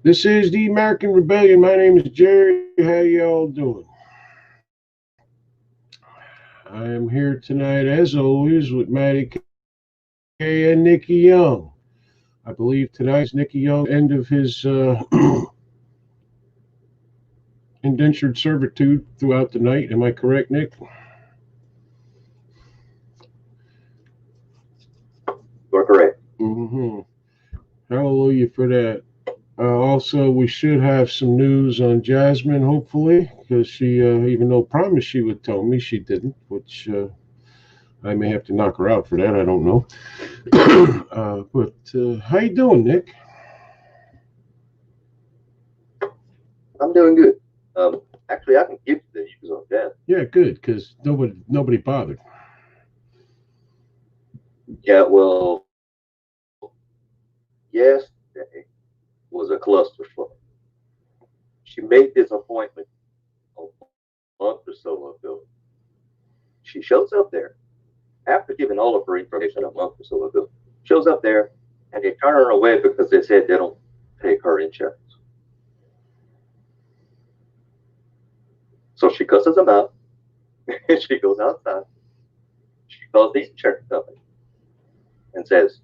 This is the American Rebellion. My name is Jerry. How y'all doing? I am here tonight, as always, with Matty K and Nikki Young. I believe tonight is Nikki Young's end of his indentured servitude throughout the night. Am I correct, Nick? You're correct. Mm-hmm. Hallelujah for that. Also, we should have some news on Jasmine, hopefully, because she, even though promised she would tell me, she didn't, which I may have to knock her out for that. I don't know. But how you doing, Nick? I'm doing good. Actually, I can give you the news on that. Yeah, good, because nobody bothered. Yeah, well, yesterday was a clusterfuck. She made this appointment a month or so ago. She shows up there after giving all of her information a month or so ago. Shows up there, and they turn her away because they said they don't pay her insurance. So she cusses them out. She goes outside. She calls the insurance company and says,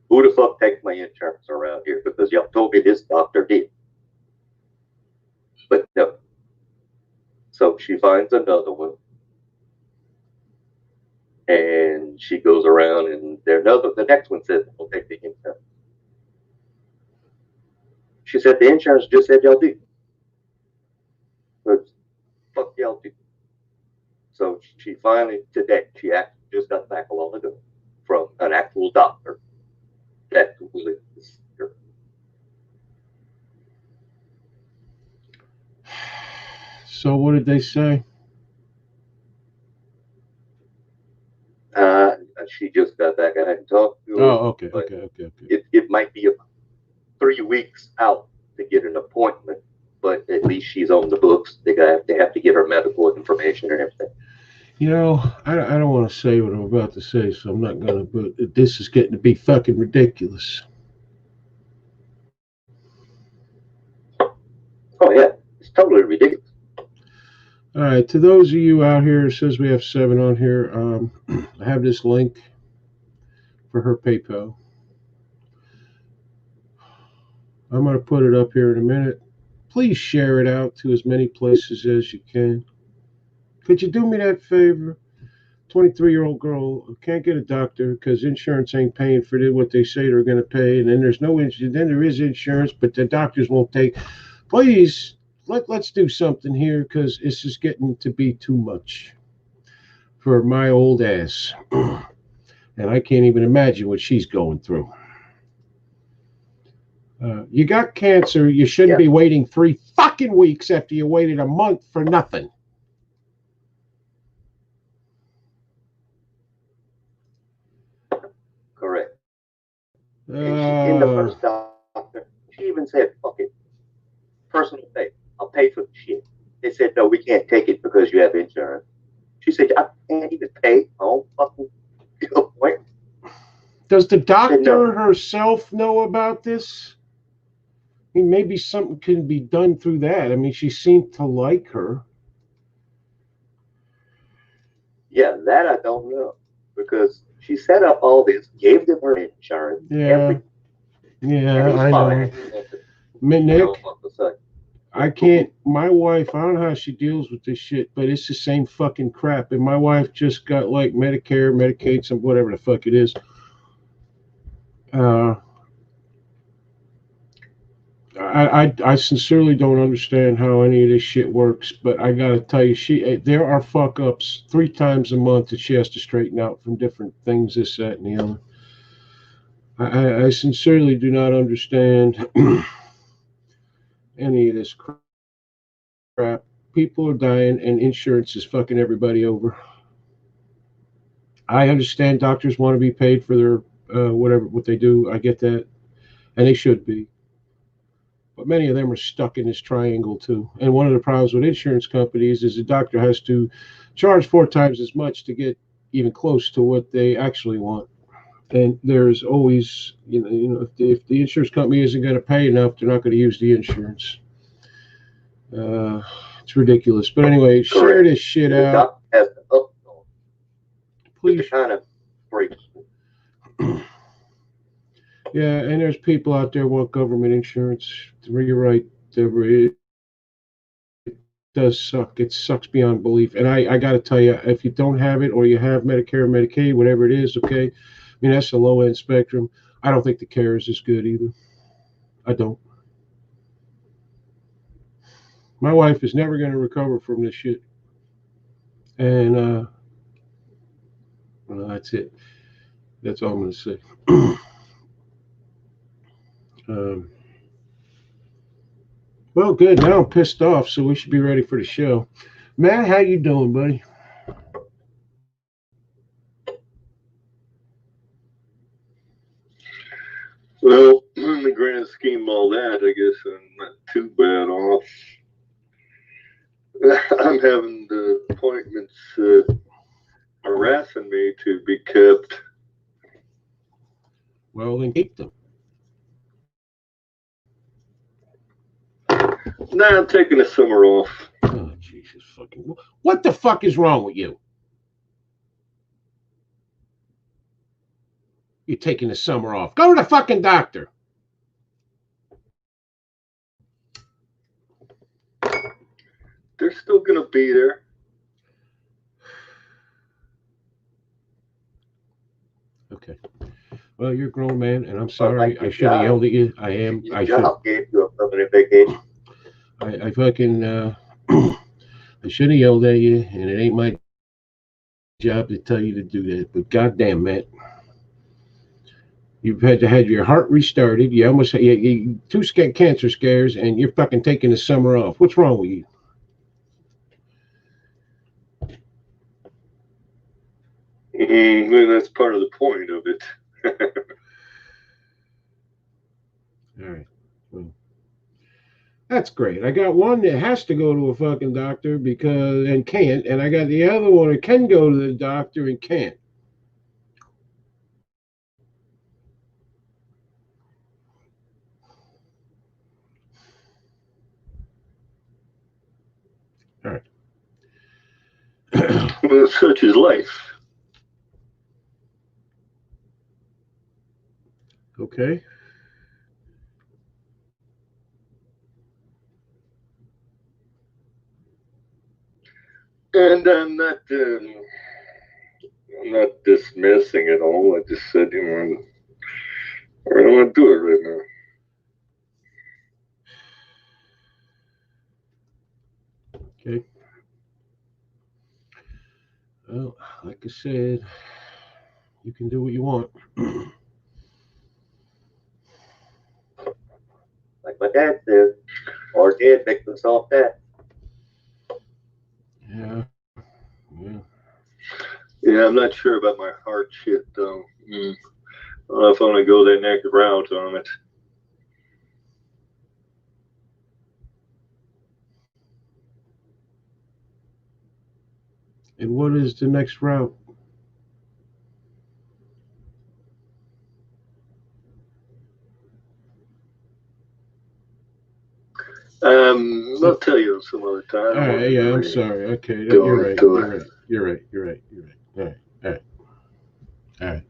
"Who the fuck takes my insurance around here? Because y'all told me this doctor did." But no. So she finds another one, and she goes around, and the next one says, "We'll take the insurance." She said, "The insurance just said y'all do." But fuck y'all do. So she finally, today, she actually just got back a while ago from an actual doctor that completely her. So, what did they say? She just got back. I hadn't talked to her, Oh, okay, but okay. it might be about 3 weeks out to get an appointment. But at least she's on the books. They have to get her medical information and everything. I don't want to say what I'm about to say, so I'm not gonna. But this is getting to be fucking ridiculous. Oh yeah, it's totally ridiculous. All right, to those of you out here, it says we have 7 on here. I have this link for her PayPal. I'm going to put it up here in a minute. Please share it out to as many places as you can. Could you do me that favor? 23-year-old girl can't get a doctor because insurance ain't paying for what they say they're going to pay, and then there's no insurance. Then there is insurance, but the doctors won't take. Please, let's do something here because it's just getting to be too much for my old ass, and I can't even imagine what she's going through. You got cancer. You shouldn't be waiting 3 fucking weeks after you waited a month for nothing. Correct. And she, in the first doctor, she even said, "Fuck it, personal pay. I'll pay for the shit." They said, "No, we can't take it because you have insurance." She said, "I can't even pay my own fucking appointment." Does the doctor herself know about this? I mean, maybe something can be done through that. I mean, she seemed to like her. Yeah, that I don't know because she set up all this, gave them her insurance, everything. Yeah, I know. Nick, I can't. My wife, I don't know how she deals with this shit, but it's the same fucking crap. And my wife just got like Medicare, Medicaid, some whatever the fuck it is. I sincerely don't understand how any of this shit works, but I gotta tell you, there are fuck ups 3 times a month that she has to straighten out from different things, this, that, and the other. I sincerely do not understand any of this crap. People are dying, and insurance is fucking everybody over. I understand doctors want to be paid for their what they do. I get that, and they should be. But many of them are stuck in this triangle too. And one of the problems with insurance companies is the doctor has to charge 4 times as much to get even close to what they actually want. And there's always, if the insurance company isn't going to pay enough, they're not going to use the insurance. Uh, it's ridiculous. But anyway, share this shit The out. doctor has to up Please. to kind of break. Yeah, and there's people out there who want government insurance. You're right, Deborah. It does suck. It sucks beyond belief. And I got to tell you, if you don't have it or you have Medicare or Medicaid, whatever it is, okay, I mean, that's the low end spectrum. I don't think the care is as good either. I don't. My wife is never going to recover from this shit. And well, that's it. That's all I'm going to say. um, well, good. Now I'm pissed off, so we should be ready for the show. Matt, how you doing, buddy? Well, in the grand scheme of all that, I guess I'm not too bad off. I'm having the appointments harassing me to be kept. Well, then keep them. Nah, I'm taking the summer off. Oh, Jesus fucking. What the fuck is wrong with you? You're taking the summer off. Go to the fucking doctor. They're still going to be there. Okay. Well, you're a grown man, and I'm sorry. I should have yelled at you. I am. I should. Gave you a permanent vacation. I fucking. I should have yelled at you, and it ain't my job to tell you to do that. But goddamn, Matt, you've had to have your heart restarted. You almost had two cancer scares, and you're fucking taking the summer off. What's wrong with you? That's part of the point of it. All right. Well, that's great. I got one that has to go to a fucking doctor and can't, and I got the other one that can go to the doctor and can't. All right. Well, such is life. Okay. And I'm not dismissing it all. I just said, I don't want to do it right now. Okay. Well, like I said, you can do what you want. Like my dad said, or did make himself that. Yeah. Yeah. Yeah, I'm not sure about my heart shit, though. I don't know if I want to go that next route on it. And what is the next route? I'll tell you some other time. All right, yeah, I'm sorry. Okay, You're right. You're right. All right. All right.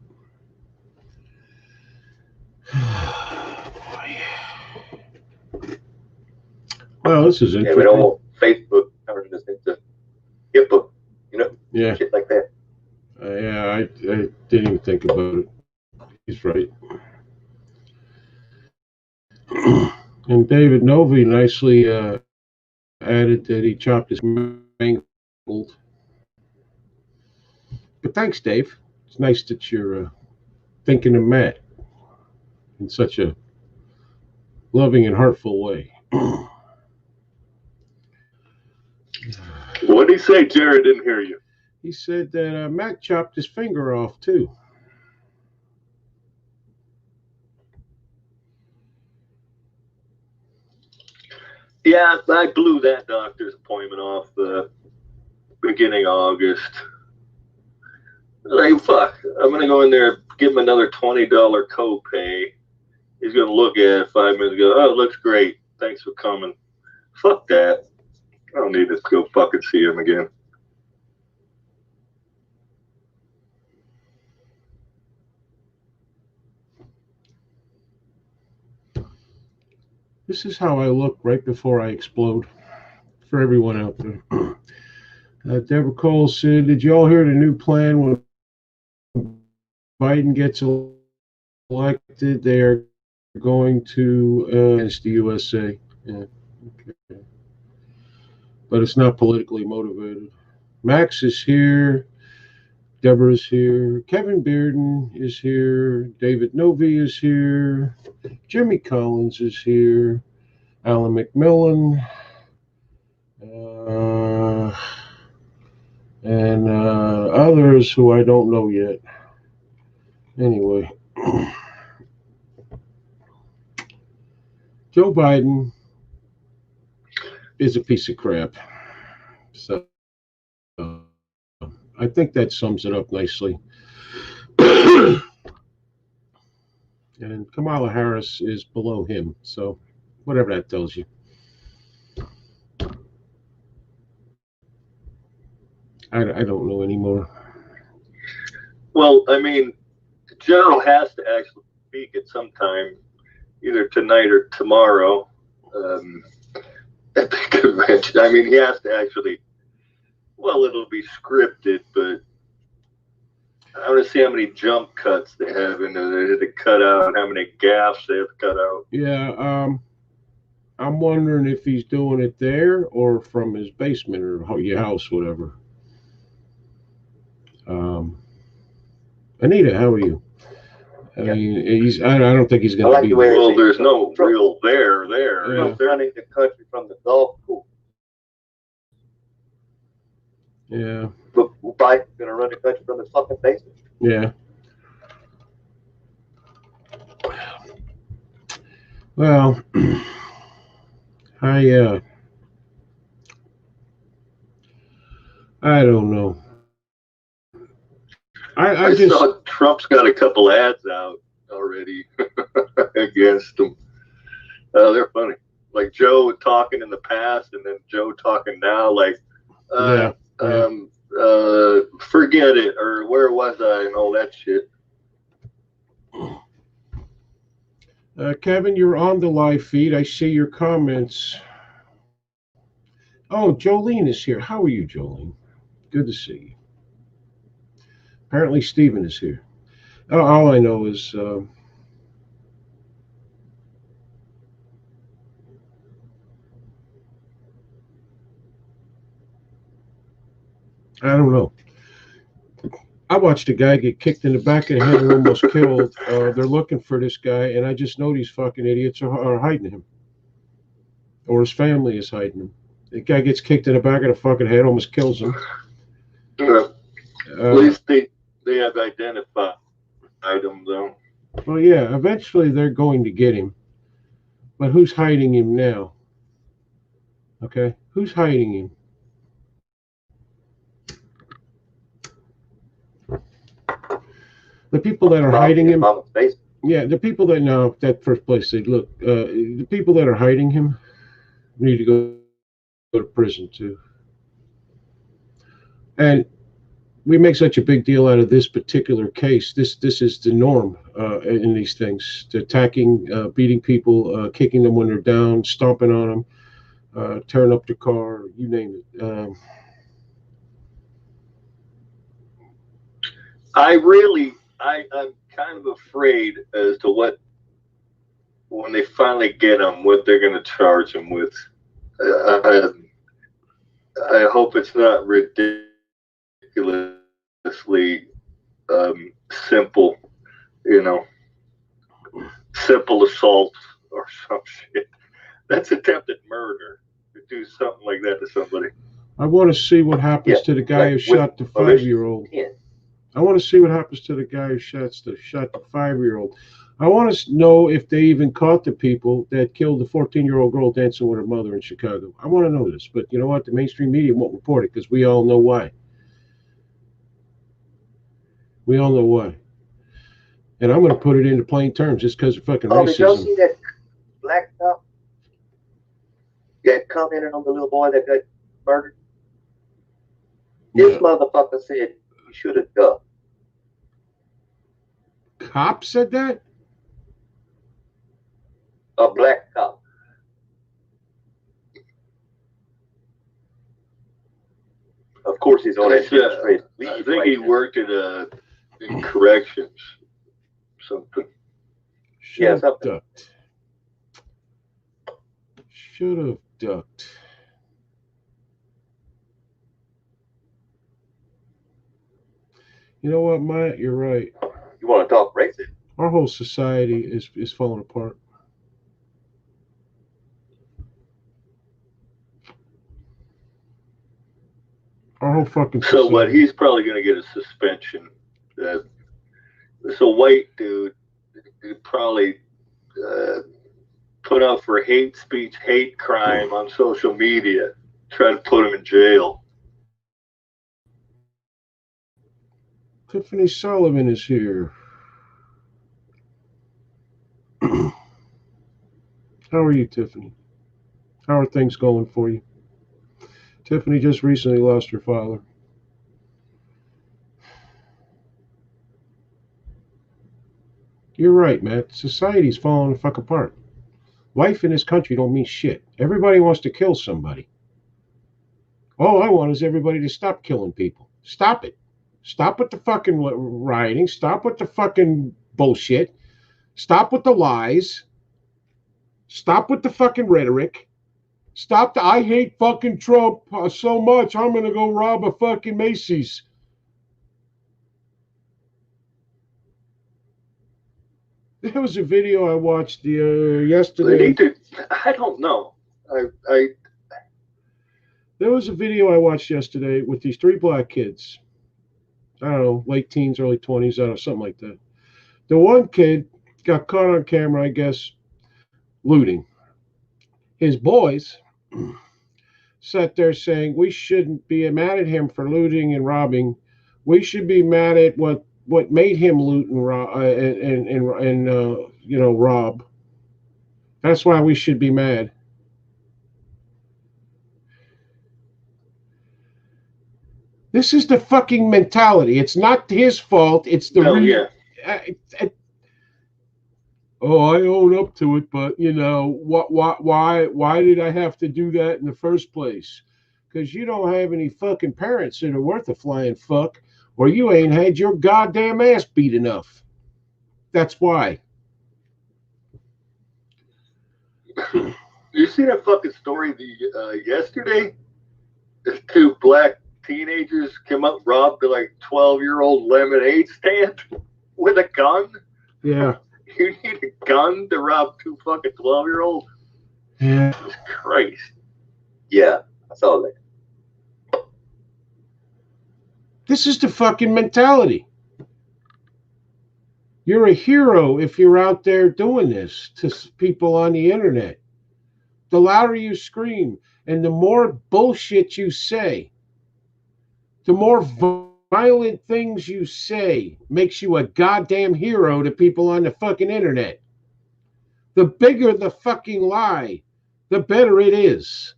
Well, this is interesting. Yeah, we don't want Facebook turning this into HIPAA, Yeah. shit like that. Yeah, I didn't even think about it. He's right. And David Novi nicely added that he chopped his mangled. But thanks, Dave. It's nice that you're thinking of Matt in such a loving and heartful way. What did he say, Jared? Didn't hear you. He said that Matt chopped his finger off, too. Yeah, I blew that doctor's appointment off beginning August. Like, fuck, I'm gonna go in there, give him another $20 copay. He's gonna look at it 5 minutes ago. Oh, it looks great. Thanks for coming. Fuck that. I don't need to go fucking see him again. This is how I look right before I explode. For everyone out there. Deborah Cole said, "Did you all hear the new plan when Biden gets elected? They are going to against the USA." Yeah, okay. But it's not politically motivated. Max is here. Deborah's here. Kevin Bearden is here. David Novi is here. Jimmy Collins is here. Alan McMillan. And others who I don't know yet. Anyway, Joe Biden is a piece of crap. So I think that sums it up nicely. And Kamala Harris is below him. So whatever that tells you. I don't know anymore. Well, I mean, Joe has to actually speak at some time, either tonight or tomorrow, at the convention. I mean, he has to actually. Well, it'll be scripted, but I want to see how many jump cuts they have in there. They had to cut out, how many gaffes they have to cut out. Yeah, I'm wondering if he's doing it there or from his basement or your house, whatever. Anita, how are you? I mean, I don't think he's going to be. Well, there's no real there. Yeah. Running the country from the golf course. Yeah. But Biden's going to run the country from his fucking basement. Yeah. Well, I don't know. I just saw Trump's got a couple ads out already against him. They're funny. Like Joe talking in the past and then Joe talking now, like, forget it, or where was I, and all that shit. Kevin, you're on the live feed. I see your comments. Oh, Jolene is here. How are you, Jolene? Good to see you. Apparently, Stephen is here. All I know is I don't know. I watched a guy get kicked in the back of the head and almost killed. They're looking for this guy, and I just know these fucking idiots are hiding him. Or his family is hiding him. The guy gets kicked in the back of the fucking head, almost kills him. At least they have identified him, though. Well, yeah, eventually they're going to get him. But who's hiding him now? Okay? Who's hiding him? The people that are hiding him. Yeah, the people that know that first place. They look. The people that are hiding him need to go to prison too. And we make such a big deal out of this particular case. This is the norm in these things: the attacking, beating people, kicking them when they're down, stomping on them, tearing up the car, you name it. I'm kind of afraid as to when they finally get him, what they're going to charge him with. I hope it's not ridiculously simple, simple assault or some shit. That's attempted murder to do something like that to somebody. I want to see what happens to the guy who shot the 5-year-old. I want to see what happens to the guy who shot the 5-year-old. I want to know if they even caught the people that killed the 14-year-old girl dancing with her mother in Chicago. I want to know this, but you know what? The mainstream media won't report it because we all know why. We all know why. And I'm going to put it into plain terms just because of fucking Oh, did y'all racism. see that black cop that commented on the little boy that got murdered? This motherfucker said he should have ducked. Cop said that? A black cop. Of course, he's on that straight. I think he worked in corrections, something. Should have ducked. Should have ducked. You know what, Matt? You're right. You want to talk racist? Our whole society is falling apart. Our whole fucking society. So what? He's probably going to get a suspension. It's a white dude who probably put up for hate speech, hate crime on social media. Try to put him in jail. Tiffany Sullivan is here. How are you, Tiffany? How are things going for you? Tiffany just recently lost her father. You're right, Matt. Society's falling the fuck apart. Life in this country don't mean shit. Everybody wants to kill somebody. All I want is everybody to stop killing people. Stop it. Stop with the fucking rioting. Stop with the fucking bullshit. Stop with the lies. Stop with the fucking rhetoric. Stop the I hate fucking Trump so much I'm going to go rob a fucking Macy's. There was a video I watched yesterday. I don't know. There was a video I watched yesterday with these 3 black kids. I don't know, late teens, early 20s, I don't know, something like that. The one kid got caught on camera, I guess, looting. His boys sat there saying, we shouldn't be mad at him for looting and robbing. We should be mad at what made him loot and rob, rob. That's why we should be mad. This is the fucking mentality. It's not his fault. It's the oh, I own up to it, but why did I have to do that in the first place? Because you don't have any fucking parents that are worth a flying fuck, or you ain't had your goddamn ass beat enough. That's why. You see that fucking story yesterday? 2 black teenagers came up, robbed a 12-year-old lemonade stand with a gun. Yeah. You need a gun to rob 2 fucking 12-year-olds? Yeah. Jesus Christ. Yeah, I saw that. This is the fucking mentality. You're a hero if you're out there doing this to people on the internet. The louder you scream and the more bullshit you say, the more violent things you say makes you a goddamn hero to people on the fucking internet. The bigger the fucking lie, the better it is.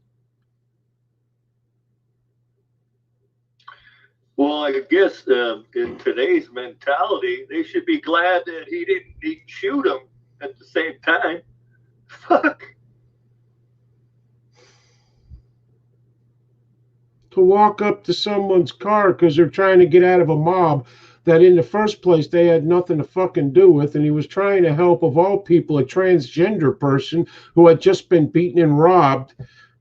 Well, I guess in today's mentality, they should be glad that he didn't shoot him at the same time. Fuck. To walk up to someone's car because they're trying to get out of a mob that in the first place they had nothing to fucking do with, and he was trying to help, of all people, a transgender person who had just been beaten and robbed,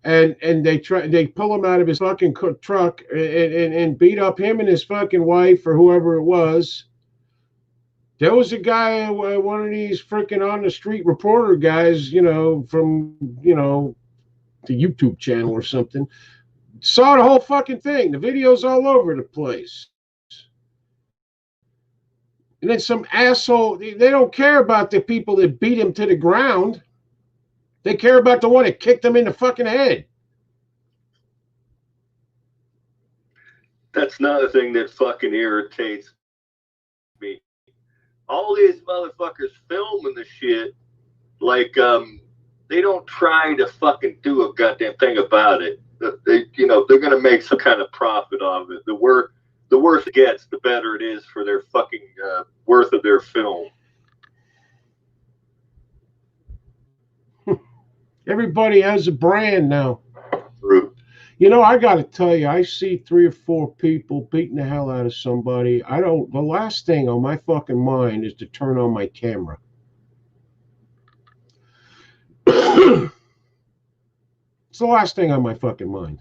and they pull him out of his fucking truck and beat up him and his fucking wife or whoever it was. There was a guy, one of these freaking on the street reporter guys, from the YouTube channel or something. Saw the whole fucking thing. The video's all over the place. And then some asshole, they don't care about the people that beat him to the ground. They care about the one that kicked him in the fucking head. That's another thing that fucking irritates all these motherfuckers filming the shit, like, they don't try to fucking do a goddamn thing about it. They, they're gonna make some kind of profit off it. The worse it gets, the better it is for their fucking worth of their film. Everybody has a brand now. True. I got to tell you, I see 3 or 4 people beating the hell out of somebody. The last thing on my fucking mind is to turn on my camera. It's the last thing on my fucking mind.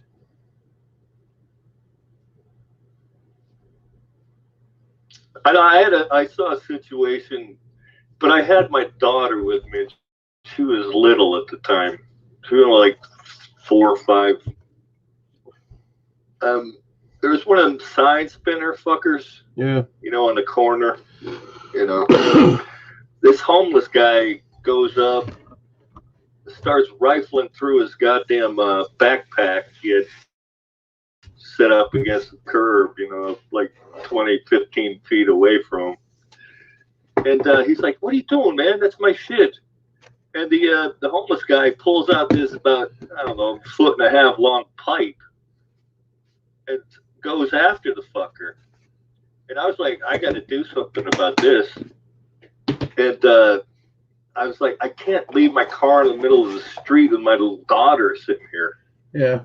I saw a situation, but I had my daughter with me. She was little at the time. She was like 4 or 5. There was one of them side spinner fuckers. Yeah. On the corner. This homeless guy goes up, starts rifling through his goddamn backpack he had set up against the curb, like 20, 15 feet away from him. And he's like, "What are you doing, man? That's my shit." And the homeless guy pulls out this about, I don't know, 1.5 foot long pipe and goes after the fucker. And I was like, I got to do something about this. And I was like, I can't leave my car in the middle of the street with my little daughter sitting here. Yeah.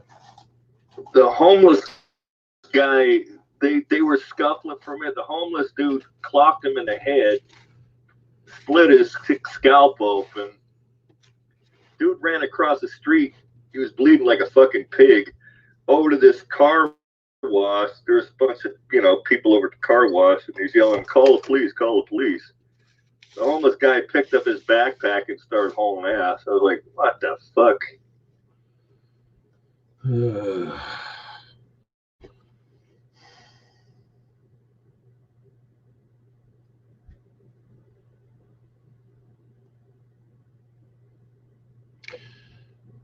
The homeless guy, they were scuffling for a minute. The homeless dude clocked him in the head, split his scalp open. Dude ran across the street. He was bleeding like a fucking pig. Over to this car wash. There's a bunch of, people over at the car wash, and he's yelling, "Call the police, call the police." The homeless guy picked up his backpack and started hauling ass. I was like, what the fuck?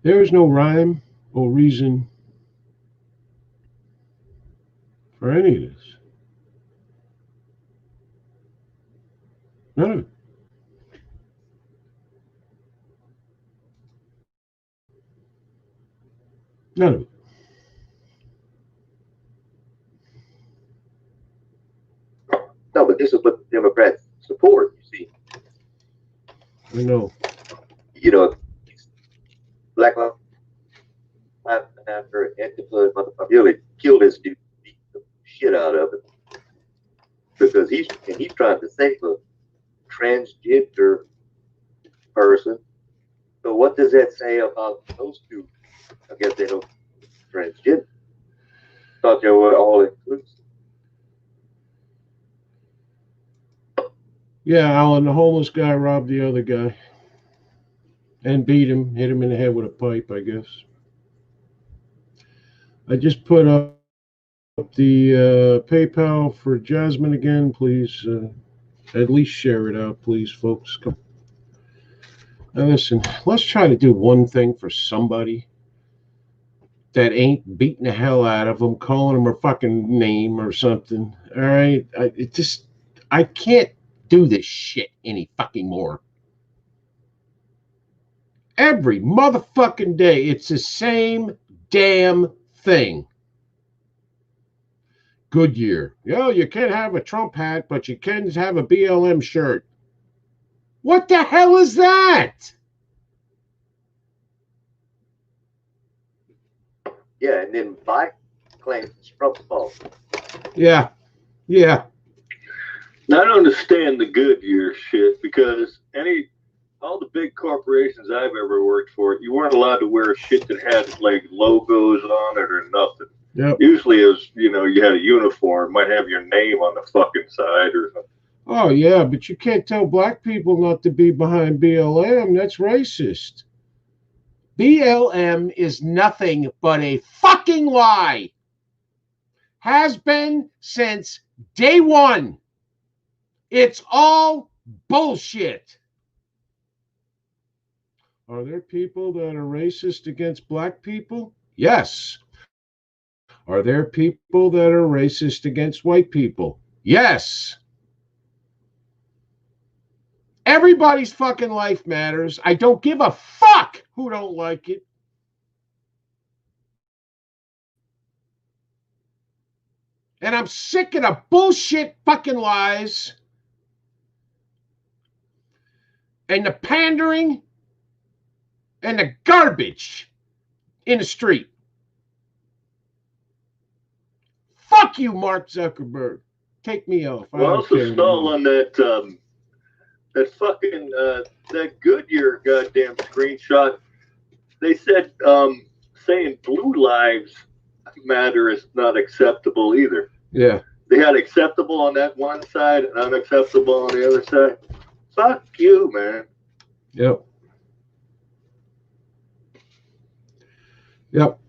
There is no rhyme or reason for any of this. None of it. None of it. No, but this is what the Democrats support, you see. I know. Black Lives Matter, Antifa, motherfucker, really killed this dude, beat the shit out of it. Because he's trying to save a transgender person. So what does that say about those two? I guess they don't transgender. Thought they were all inclusive. Yeah, Alan, the homeless guy robbed the other guy and beat him, hit him in the head with a pipe, I guess. I just put up the PayPal for Jasmine again. Please at least share it out, please, folks. Come. Now listen, let's try to do one thing for somebody that ain't beating the hell out of them, calling them a fucking name or something. All right? I can't do this shit any fucking more. Every motherfucking day, it's the same damn thing. Goodyear. You can't have a Trump hat, but you can have a BLM shirt. What the hell is that? Yeah, and then Biden claims it's Trump's fault. Yeah. Now, I don't understand the Goodyear shit because all the big corporations I've ever worked for, you weren't allowed to wear shit that had like logos on it or nothing. Yep. Usually it was, you had a uniform, might have your name on the fucking side or something. Oh, yeah, but you can't tell black people not to be behind BLM. That's racist. BLM is nothing but a fucking lie. Has been since day one. It's all bullshit. Are there people that are racist against black people? Yes. Are there people that are racist against white people? Yes. Everybody's fucking life matters. I don't give a fuck who don't like it. And I'm sick of the bullshit fucking lies and the pandering and the garbage in the street. Fuck you, Mark Zuckerberg. Take me off. Well, also stall on that that fucking that Goodyear goddamn screenshot. They said saying blue lives matter is not acceptable either. Yeah. They had acceptable on that one side and unacceptable on the other side. Fuck you, man. Yep. Yep.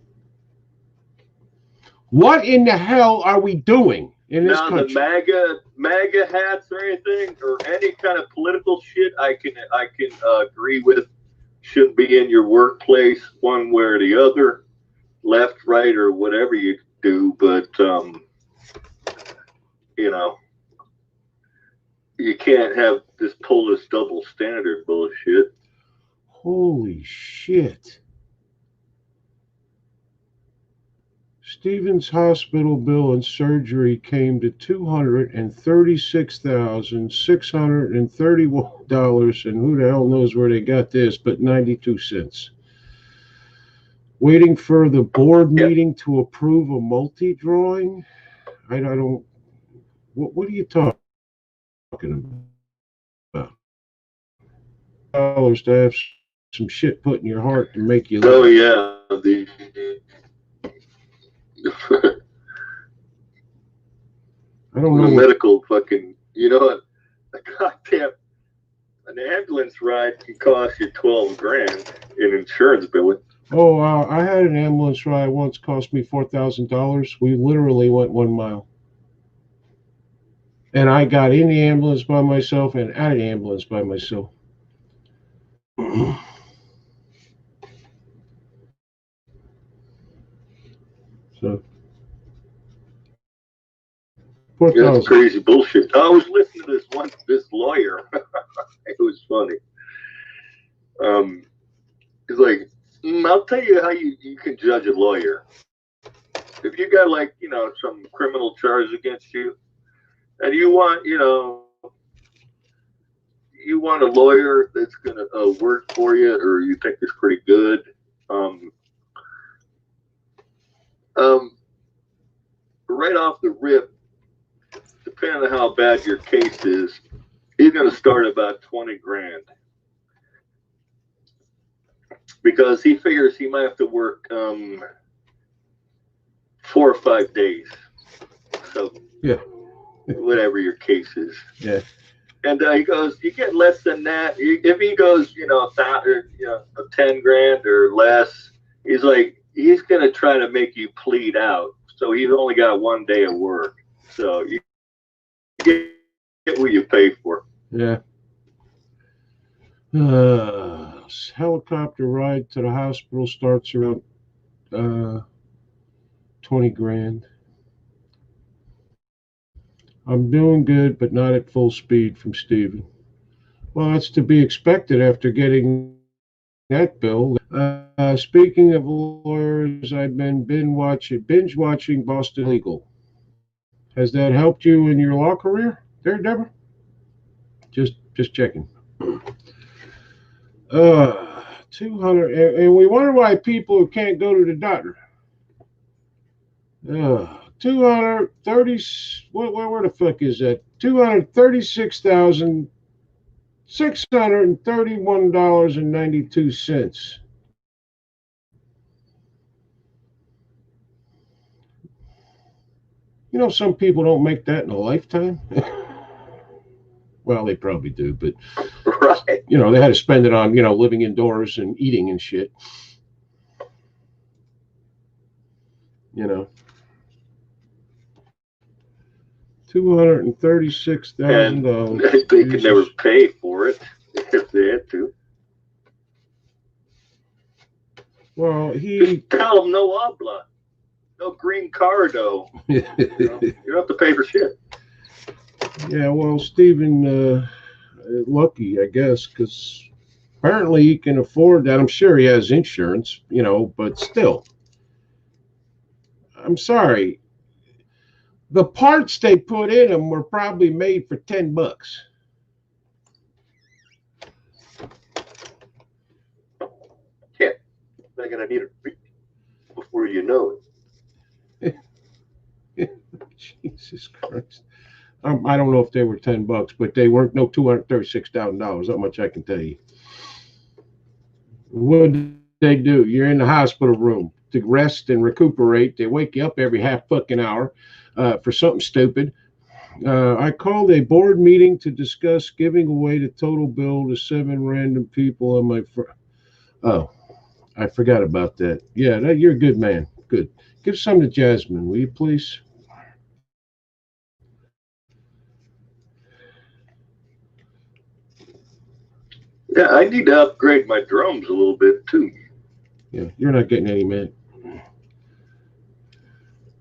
What in the hell are we doing in this country? Now the MAGA hats or anything or any kind of political shit, I can agree with. Shouldn't be in your workplace one way or the other, left, right, or whatever you do. But you know, you can't have this Polish double standard bullshit. Holy shit. Stevens hospital bill and surgery came to $236,631, and who the hell knows where they got this, but 92 cents. Waiting for the board meeting to approve a multi-drawing? I don't, what are you talking about? Dollars to have some shit put in your heart to make you live. Oh yeah, I don't know. The medical fucking, you know what? A goddamn, an ambulance ride can cost you $12,000 in insurance billing. Oh, I had an ambulance ride once, cost me $4,000. We literally went 1 mile. And I got in the ambulance by myself and out of the ambulance by myself. So. Yeah, that's crazy bullshit. I was listening to this lawyer. It was funny. He's like, I'll tell you how you can judge a lawyer. If you got like, you know, some criminal charge against you, and you want, you know, you want a lawyer that's gonna work for you, or you think is pretty good. Right off the rip, depending on how bad your case is, he's going to start about $20,000 because he figures he might have to work 4 or 5 days. So yeah, whatever your case is. Yeah. And he goes, you get less than that. If he goes, you know, $10,000 or less, he's like, he's going to try to make you plead out. So he's only got 1 day of work. So you get what you pay for. Yeah. Helicopter ride to the hospital starts around $20,000. I'm doing good, but not at full speed, from Steven. Well, that's to be expected after getting that bill. Speaking of lawyers, I've been binge watching Boston Legal. Has that helped you in your law career there, Deborah? Just checking. 200, and we wonder why people who can't go to the doctor. 230, where the fuck is that? $236,631.92. You know, some people don't make that in a lifetime. Well, they probably do, but right. You know, they had to spend it on, you know, living indoors and eating and shit. You know, $236,000. They could never pay for it if they had to. Well, just tell them no habla, no green cardo. You don't have to pay for shit. Yeah, well, Stephen, lucky, I guess, because apparently he can afford that. I'm sure he has insurance, but still, I'm sorry. The parts they put in them were probably made for $10. Yeah, they're gonna need a treat before you know it. Jesus Christ. I don't know if they were $10, but they weren't no $236,000. That much I can tell you. What did they do? You're in the hospital room to rest and recuperate. They wake you up every half fucking hour for something stupid. I called a board meeting to discuss giving away the total bill to 7 random people on my. Oh, I forgot about that. Yeah, you're a good man. Good. Give some to Jasmine, will you please? Yeah, I need to upgrade my drums a little bit too. Yeah, you're not getting any, man.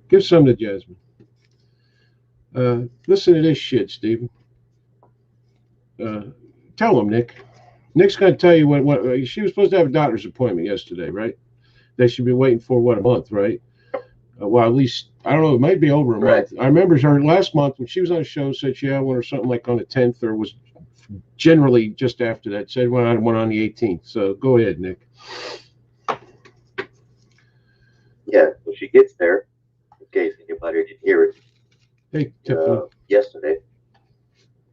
Give some to Jasmine. Listen to this shit, Steven. Tell him, Nick. Nick's going to tell you what she was supposed to have a doctor's appointment yesterday, right? They should be waiting for what, a month, right? Well, at least I don't know. It might be over a month. I remember her last month when she was on the show said she had one or something like on the 10th, or was generally just after that. Said one on the 18th. So go ahead, Nick. Yeah, when she gets there, in case anybody didn't hear it, Hey, Tiffany. yesterday,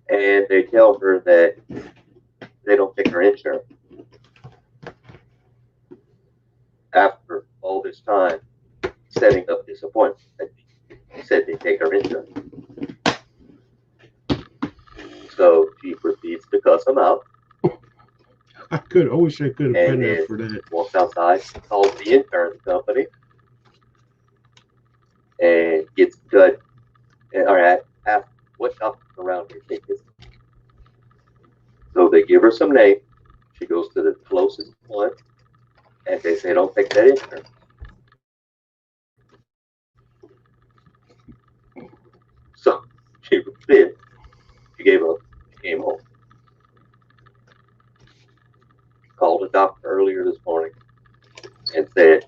and they tell her that they don't take her insurance. After all this time setting up this appointment, they said they take her insurance. So she proceeds to cuss them out. I wish I could have been there for that. Walks outside, calls the insurance company, and gets cut. Or asked what doctor around here take this. So they give her some name. She goes to the closest one, and they say don't take that insurance. So she did. She gave up. She came home. Called a doctor earlier this morning and said,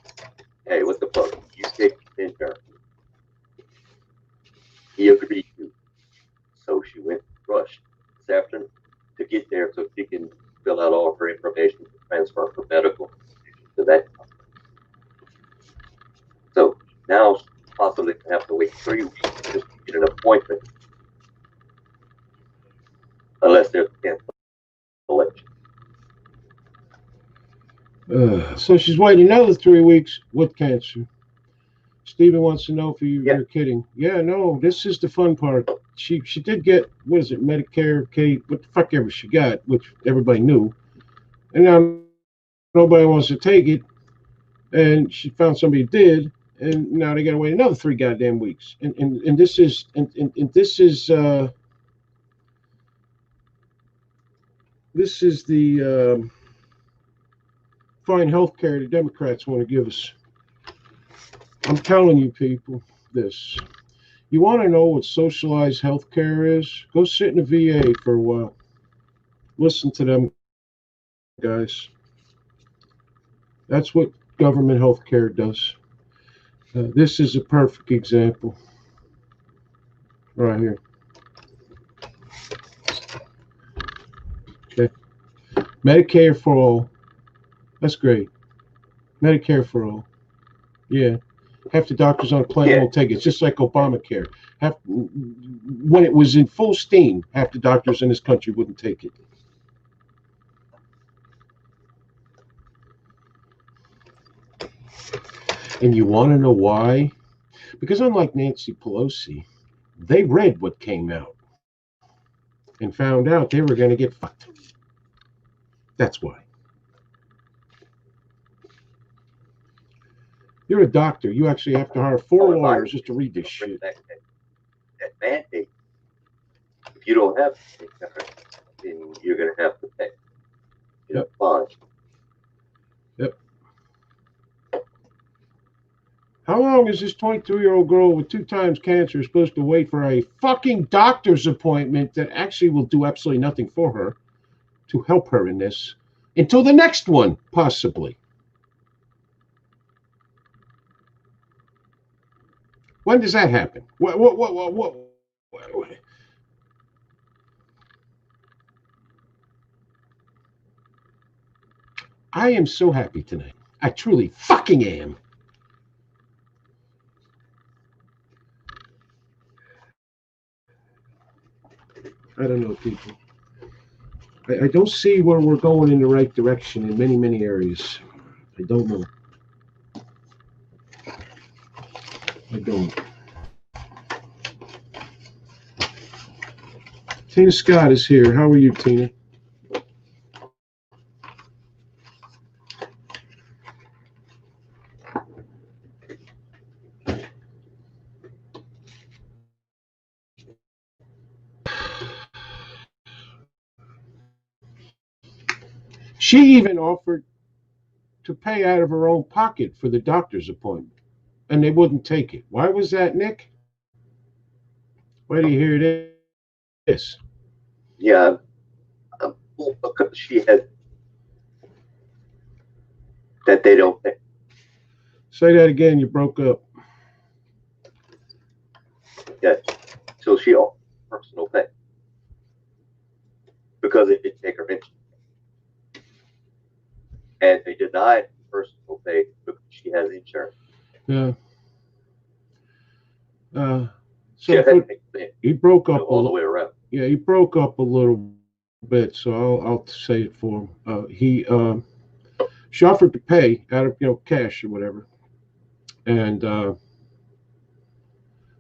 "Hey, what the fuck? You take insurance?" He agreed to. So she went rushed this afternoon to get there so she can fill out all of her information to transfer her medical to that. So now she possibly can have to wait 3 weeks just to get an appointment, unless there's a cancellation. So she's waiting another 3 weeks with cancer. Steven wants to know if you're kidding. Yeah, no, this is the fun part. She did get, what is it, Medicare, what the fuck ever she got, which everybody knew. And now nobody wants to take it. And she found somebody who did. And now they got to wait another 3 goddamn weeks. And this is, this is the fine health care the Democrats want to give us. I'm telling you people this. You want to know what socialized health care is? Go sit in a VA for a while. Listen to them guys. That's what government health care does. This is a perfect example. Right here. Okay. Medicare for all. That's great. Medicare for all. Yeah. Half the doctors on the planet won't take it. It's just like Obamacare. When it was in full steam, half the doctors in this country wouldn't take it. And you want to know why? Because unlike Nancy Pelosi, they read what came out and found out they were going to get fucked. That's why. You're a doctor. You actually have to hire 4 lawyers just to read this shit. That mandate. If you don't have insurance, then you're going to have to pay. Fine. Yep. How long is this 23-year-old girl with 2 times cancer supposed to wait for a fucking doctor's appointment that actually will do absolutely nothing for her to help her in this until the next one, possibly? When does that happen? What? I am so happy tonight. I truly fucking am. I don't know, people. I don't see where we're going in the right direction in many, many areas. I don't know. I don't. Tina Scott is here. How are you, Tina? She even offered to pay out of her own pocket for the doctor's appointment, and they wouldn't take it. Why was that, Nick? Why do you hear this? Yeah, well, because she has that they don't pay. Say that again. You broke up. Yeah, so she offers personal pay because it didn't take her pension, and they denied personal pay because she has insurance. Yeah. She had So to take the he broke up all the way around. Yeah, he broke up a little bit. So I'll say it for him. She offered to pay out of cash or whatever, and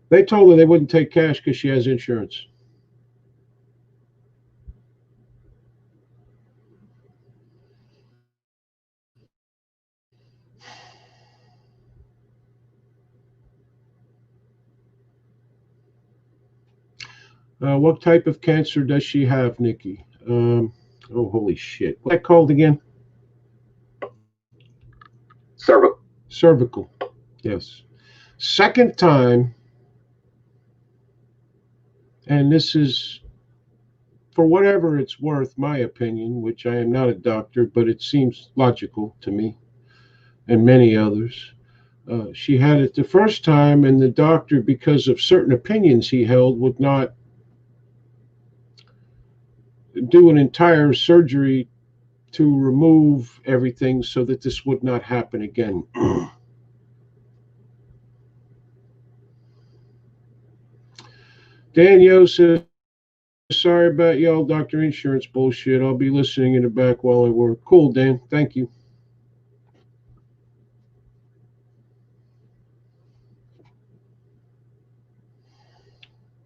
they told her they wouldn't take cash because she has insurance. What type of cancer does she have, Nikki? Oh, holy shit. What's that called again? Cervical. Cervical. Yes. Second time, and this is, for whatever it's worth, my opinion, which I am not a doctor, but it seems logical to me and many others. She had it the first time, and the doctor, because of certain opinions he held, would not do an entire surgery to remove everything so that this would not happen again. Danielle says, sorry about y'all doctor insurance bullshit. I'll be listening in the back while I work. Cool, Dan. Thank you.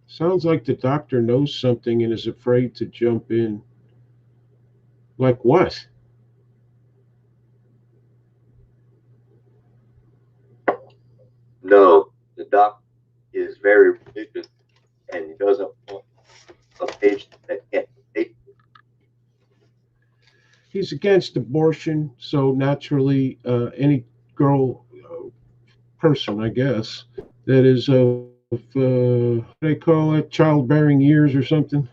Sounds like the doctor knows something and is afraid to jump in. Like what? No, the doc is very religious and he doesn't want a patient that can't take it. He's against abortion, so naturally, any girl, person, I guess, that is of, what do they call it, childbearing years or something,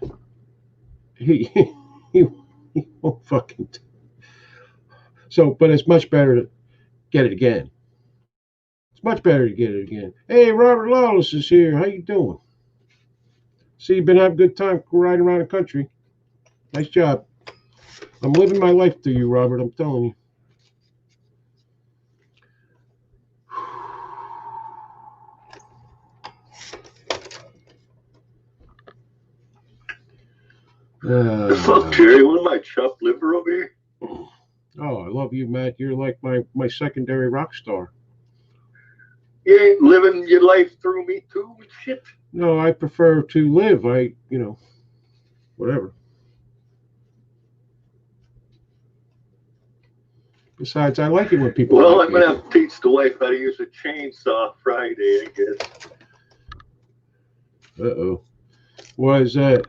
he, he, he won't fucking. So, but it's much better to get it again. It's much better to get it again. Hey, Robert Lawless is here. How you doing? See, you've been having a good time riding around the country. Nice job. I'm living my life to you, Robert. I'm telling you. Fuck, Jerry, what am I, chopped liver over here? Oh, I love you, Matt. You're like my secondary rock star. You ain't living your life through me too and shit. No, I prefer to live. Whatever. Besides, I like it when people. Well, like I'm gonna me. have to teach the wife how to use a chainsaw Friday, I guess. Uh-oh. Why is that?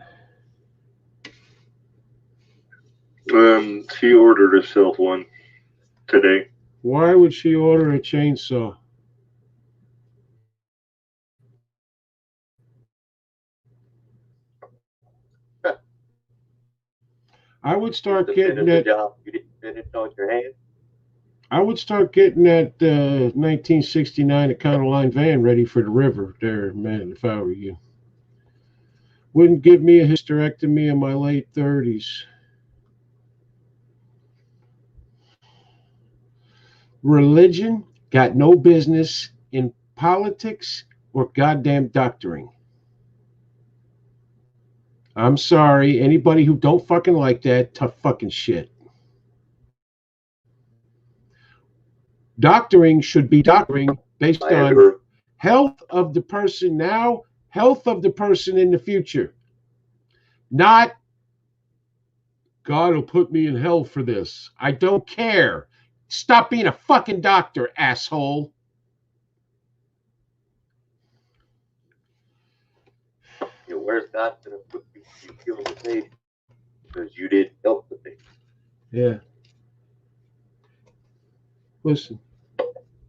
She ordered herself one today. Why would she order a chainsaw? I would start to getting finish the that. job you didn't finish on your hand. I would start getting that 1969 Econoline van ready for the river there, man, if I were you. Wouldn't give me a hysterectomy in my late 30s. Religion got no business in politics or goddamn doctoring. I'm sorry, anybody who don't fucking like that, tough fucking shit. Doctoring should be doctoring based I on agree. health of the person now, health of the person in the future. Not God will put me in hell for this. I don't care. Stop being a fucking doctor, asshole. Where's God going to put you kill the baby because you didn't help the baby? Yeah. Listen,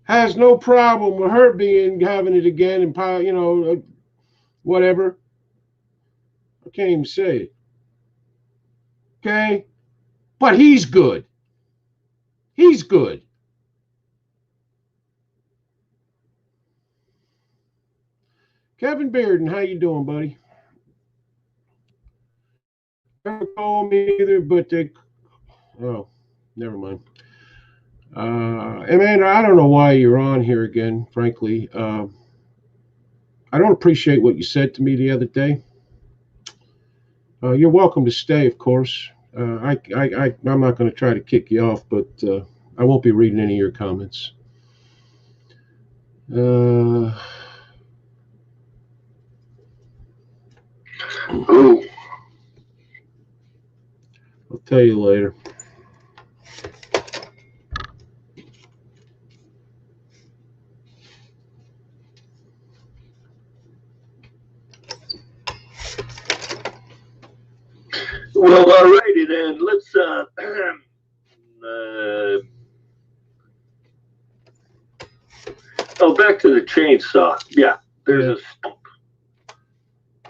has no problem with her having it again and whatever. I can't even say it. Okay, but he's good. He's good. Kevin Bearden, how you doing, buddy? Never call me either, but they. Oh, never mind. Amanda, I don't know why you're on here again. Frankly, I don't appreciate what you said to me the other day. You're welcome to stay, of course. I'm not going to try to kick you off, but I won't be reading any of your comments. Who? I'll tell you later. Well, alrighty then. Let's back to the chainsaw. Yeah, there's a stump.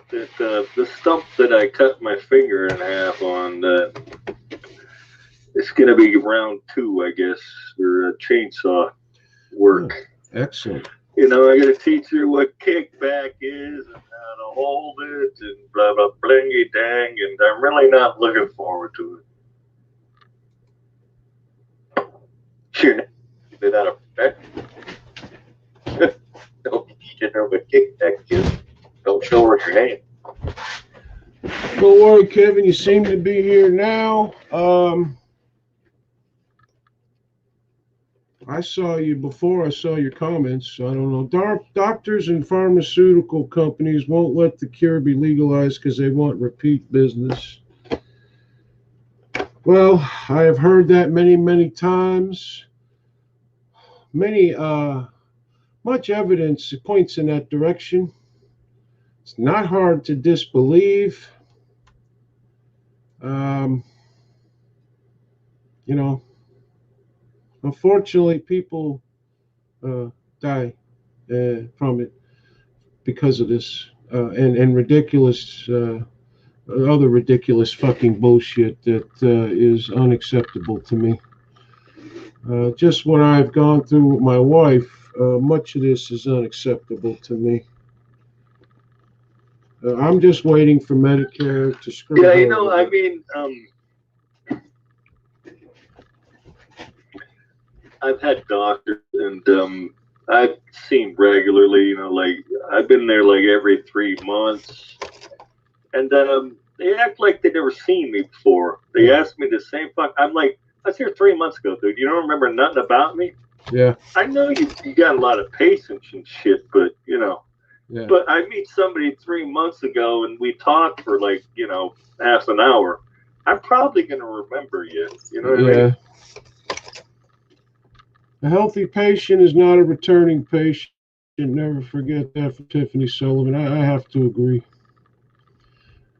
The stump that I cut my finger in half on. It's gonna be round 2, I guess, for chainsaw work. Oh, excellent. I gotta teach her what kickback is and how to hold it and blah blah blingy dang, and I'm really not looking forward to it. You're not that effect. Don't teach her what kickback is. Don't show her your name. Don't worry, Kevin. You seem to be here now. I saw you before I saw your comments. I don't know. Doctors and pharmaceutical companies won't let the cure be legalized because they want repeat business. Well, I have heard that many, many times. Much evidence points in that direction. It's not hard to disbelieve. Unfortunately, people die from it because of this and ridiculous other ridiculous fucking bullshit that is unacceptable to me. Just what I've gone through with my wife, much of this is unacceptable to me. I'm just waiting for Medicare to screw. Yeah, I mean, I've had doctors and I've seen regularly, like I've been there like every 3 months, and they act like they never seen me before. They ask me the same fuck. I'm like, I was here 3 months ago, dude. You don't remember nothing about me? Yeah. I know you got a lot of patience and shit, but Yeah. But I meet somebody 3 months ago and we talk for like half an hour. I'm probably gonna remember you. You know what I mean? A healthy patient is not a returning patient. Never forget that for Tiffany Sullivan. I have to agree.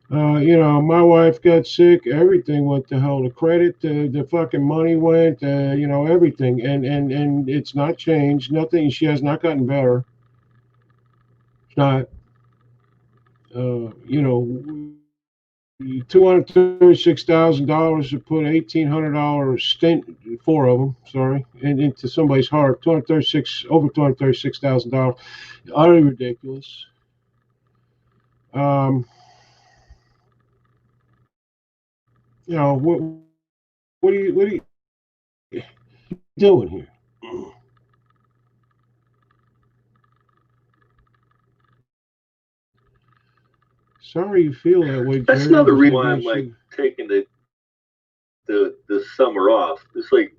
My wife got sick. Everything went to hell. The credit, the fucking money went. Everything, and it's not changed. Nothing. She has not gotten better. It's not. $236,000 to put $1,800 stint, four of them, sorry, into somebody's heart. Over $236,000, utterly ridiculous. You know what are you doing here? Sorry you feel that way, Jerry. That's another reason why I'm like taking the summer off. It's like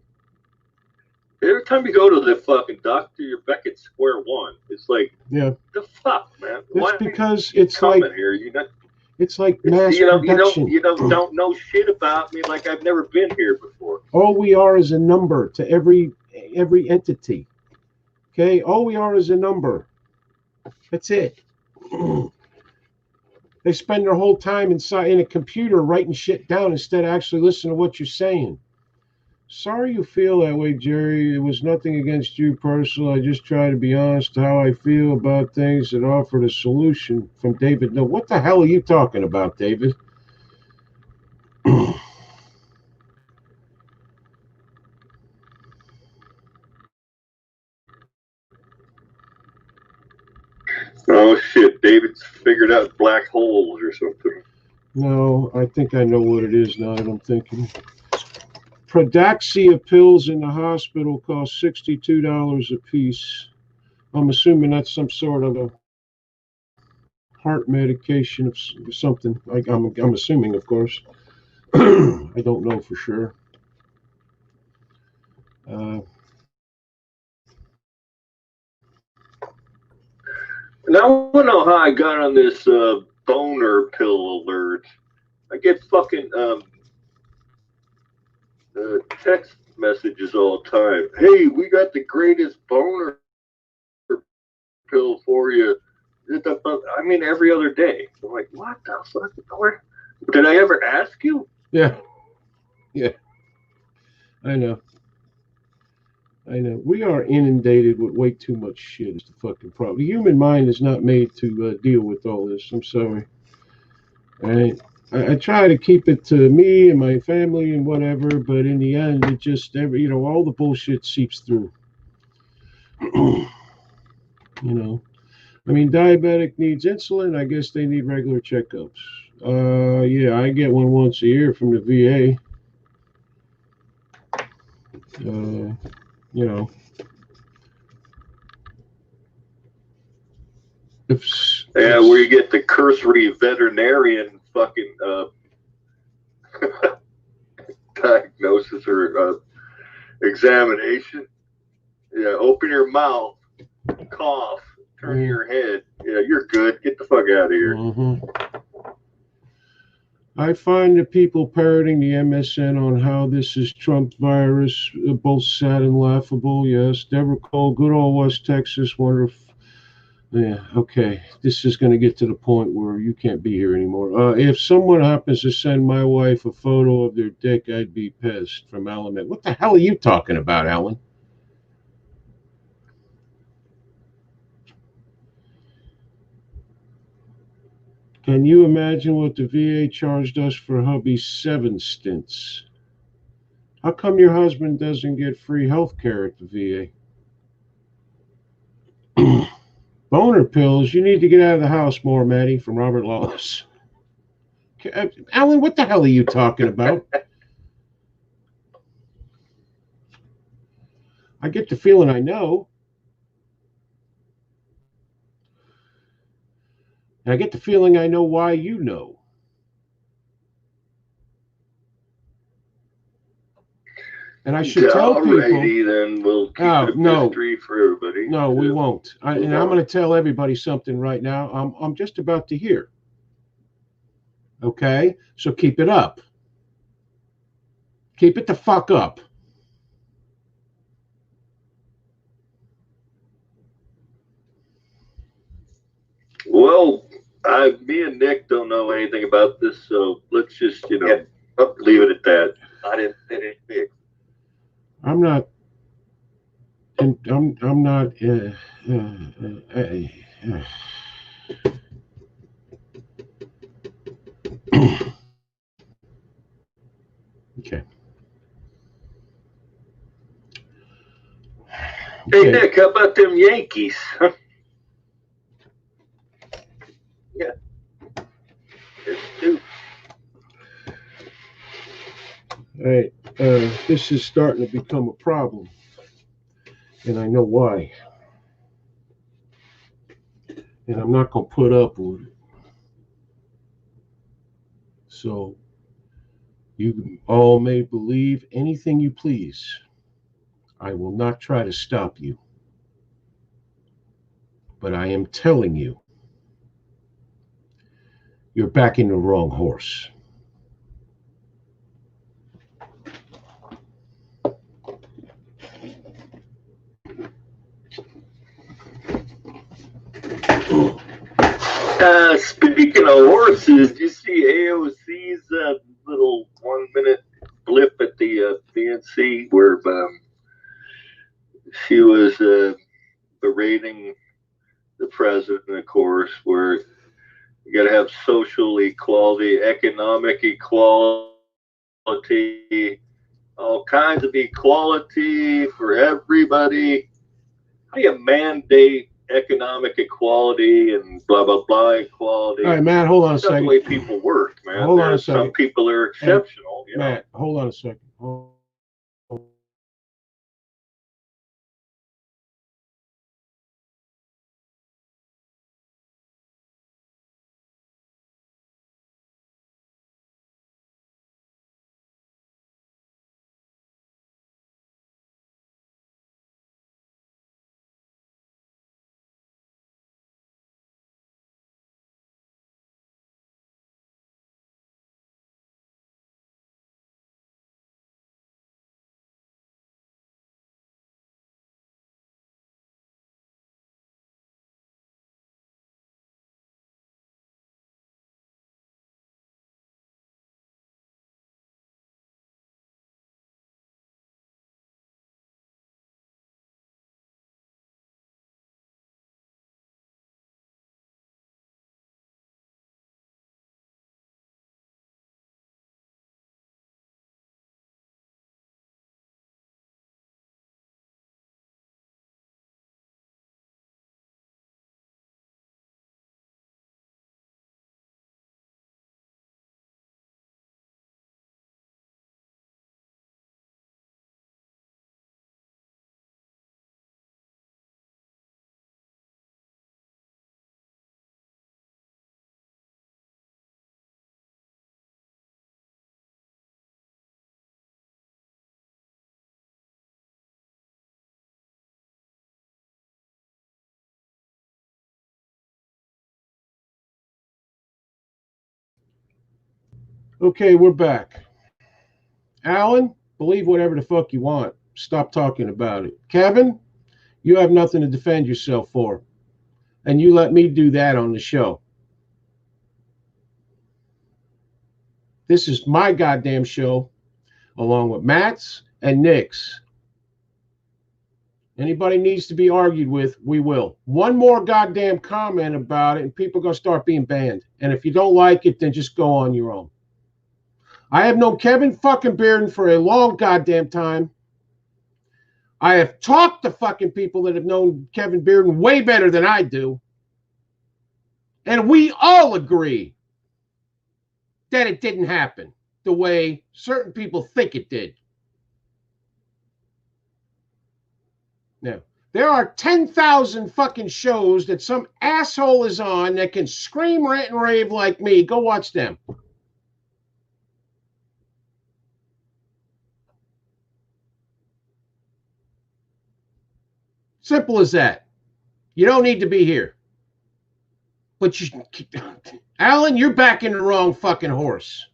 every time you go to the fucking doctor, you're back at square one. It's like, yeah, the fuck, man. It's because it's like here. You know, it's like mass production. You don't know shit about me like I've never been here before. All we are is a number to every entity. Okay, all we are is a number. That's it. They spend their whole time inside in a computer writing shit down instead of actually listening to what you're saying. Sorry you feel that way, Jerry. It was nothing against you personally. I just try to be honest how I feel about things and offered a solution from David. No, what the hell are you talking about, David? Oh shit, David's figured out black holes or something. No, I think I know what it is now that I'm thinking. Pradaxia pills in the hospital cost $62 a piece. I'm assuming that's some sort of a heart medication of something. I'm assuming, of course. I don't know for sure. And I want to know how I got on this boner pill alert. I get fucking text messages all the time. Hey, we got the greatest boner pill for you. I mean, every other day. I'm like, what the fuck? Did I ever ask you? Yeah. I know. We are inundated with way too much shit. Is the fucking problem. The human mind is not made to deal with all this. I'm sorry. I try to keep it to me and my family and whatever, but in the end, it just all the bullshit seeps through. I mean, diabetic needs insulin. I guess they need regular checkups. Yeah, I get one once a year from the VA. Where you get the cursory veterinarian fucking diagnosis or examination. Yeah, open your mouth, cough, turn your head. Yeah, you're good. Get the fuck out of here. Mm-hmm. I find the people parroting the MSN on how this is Trump virus both sad and laughable. Yes, Deborah Cole, good old West Texas, wonderful. Yeah, okay. This is going to get to the point where you can't be here anymore. If someone happens to send my wife a photo of their dick, I'd be pissed. From Alan. What the hell are you talking about, Alan? Can you imagine what the VA charged us for hubby's 7 stints? How come your husband doesn't get free health care at the VA? Boner pills, you need to get out of the house more, Maddie, from Robert Lawless. Alan, what the hell are you talking about? I get the feeling I know. And I get the feeling I know why you know. And I should tell people. Alrighty, then we'll keep it a mystery for everybody. No, we won't. And I'm going to tell everybody something right now. I'm just about to hear. Okay? So keep it up. Keep it the fuck up. Well, me and Nick don't know anything about this, so let's just, leave it at that. I didn't fix. I'm not. Hey, Nick, how about them Yankees? Yeah. It's two. All right. This is starting to become a problem, and I know why. And I'm not going to put up with it. So you all may believe anything you please. I will not try to stop you. But I am telling you, you're backing the wrong horse. Speaking of horses, did you see AOC's little 1 minute blip at the PNC where she was berating the president, of course, where you got to have social equality, economic equality, all kinds of equality for everybody. How do you mandate economic equality and blah blah blah equality? All right, Matt, hold on a That's not second. the way people work, man. Hold on a second. Some people are exceptional. You know? Matt, hold on a second. Okay, we're back. Alan, believe whatever the fuck you want. Stop talking about it. Kevin, you have nothing to defend yourself for. And you let me do that on the show. This is my goddamn show, along with Matt's and Nick's. Anybody needs to be argued with, we will. One more goddamn comment about it, and people are going to start being banned. And if you don't like it, then just go on your own. I have known Kevin fucking Bearden for a long goddamn time. I have talked to fucking people that have known Kevin Bearden way better than I do. And we all agree that it didn't happen the way certain people think it did. Now, there are 10,000 fucking shows that some asshole is on that can scream, rant, and rave like me. Go watch them. Simple as that. You don't need to be here. But you, Alan, you're backing the wrong fucking horse.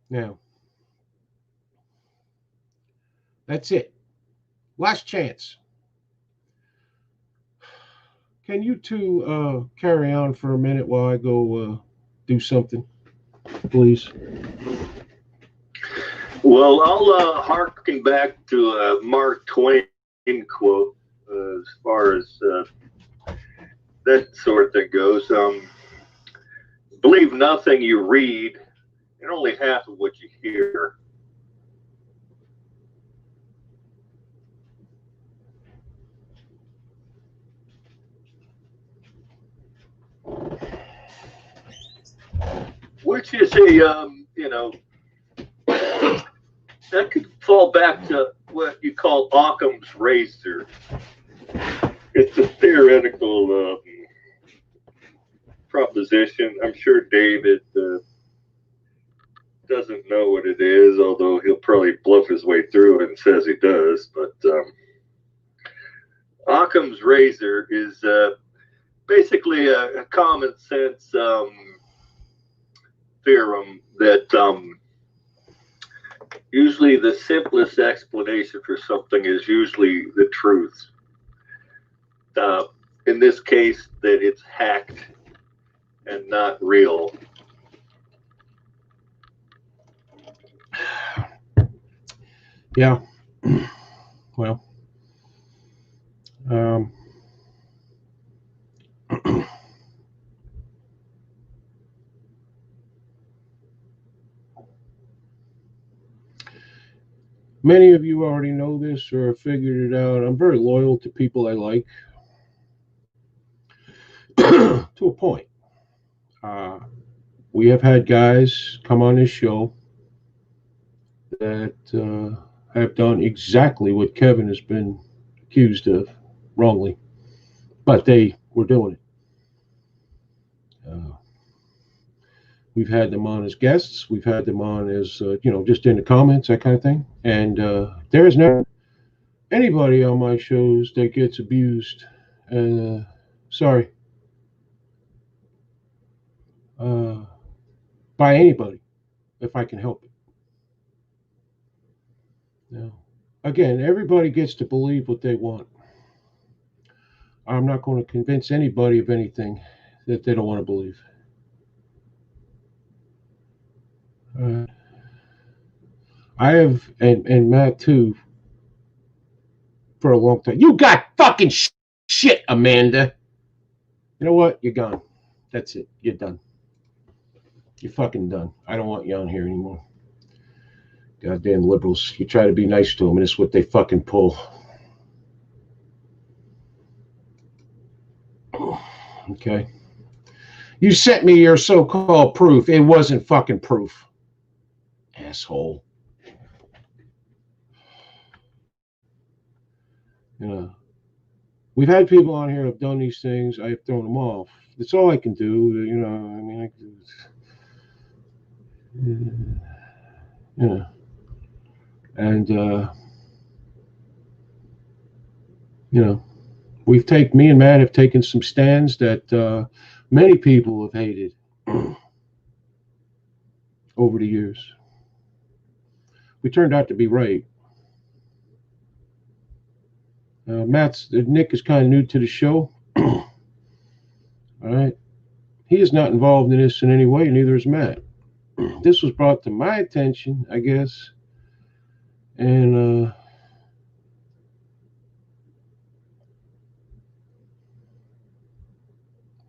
Now, that's it. Last chance. Can you two carry on for a minute while I go do something, please? Well, I'll harken back to a Mark Twain quote as far as that sort of thing goes. Believe nothing you read and only half of what you hear. which is a that could fall back to what you call Occam's razor. It's a theoretical proposition. I'm sure David doesn't know what it is, although he'll probably bluff his way through it and says he does. But Occam's razor is basically a common sense theorem that usually the simplest explanation for something is usually the truth. In this case, that it's hacked and not real. Yeah. Well, many of you already know this or have figured it out. I'm very loyal to people I like to a point. We have had guys come on this show that have done exactly what Kevin has been accused of wrongly, but they were doing it. We've had them on as guests. We've had them on as, just in the comments, that kind of thing. And there is never anybody on my shows that gets abused. Sorry. By anybody, if I can help it. Now, again, everybody gets to believe what they want. I'm not going to convince anybody of anything that they don't want to believe. I have, and Matt too, for a long time. You got fucking shit, Amanda. You know what? You're gone. That's it. You're done. You're fucking done. I don't want you on here anymore. Goddamn liberals. You try to be nice to them, and it's what they fucking pull. Okay. You sent me your so-called proof. It wasn't fucking proof. Asshole. We've had people on here who have done these things. I've thrown them off. That's all I can do. And me and Matt have taken some stands that many people have hated over the years. We turned out to be right. Nick is kind of new to the show. All right. He is not involved in this in any way, neither is Matt. This was brought to my attention, I guess. And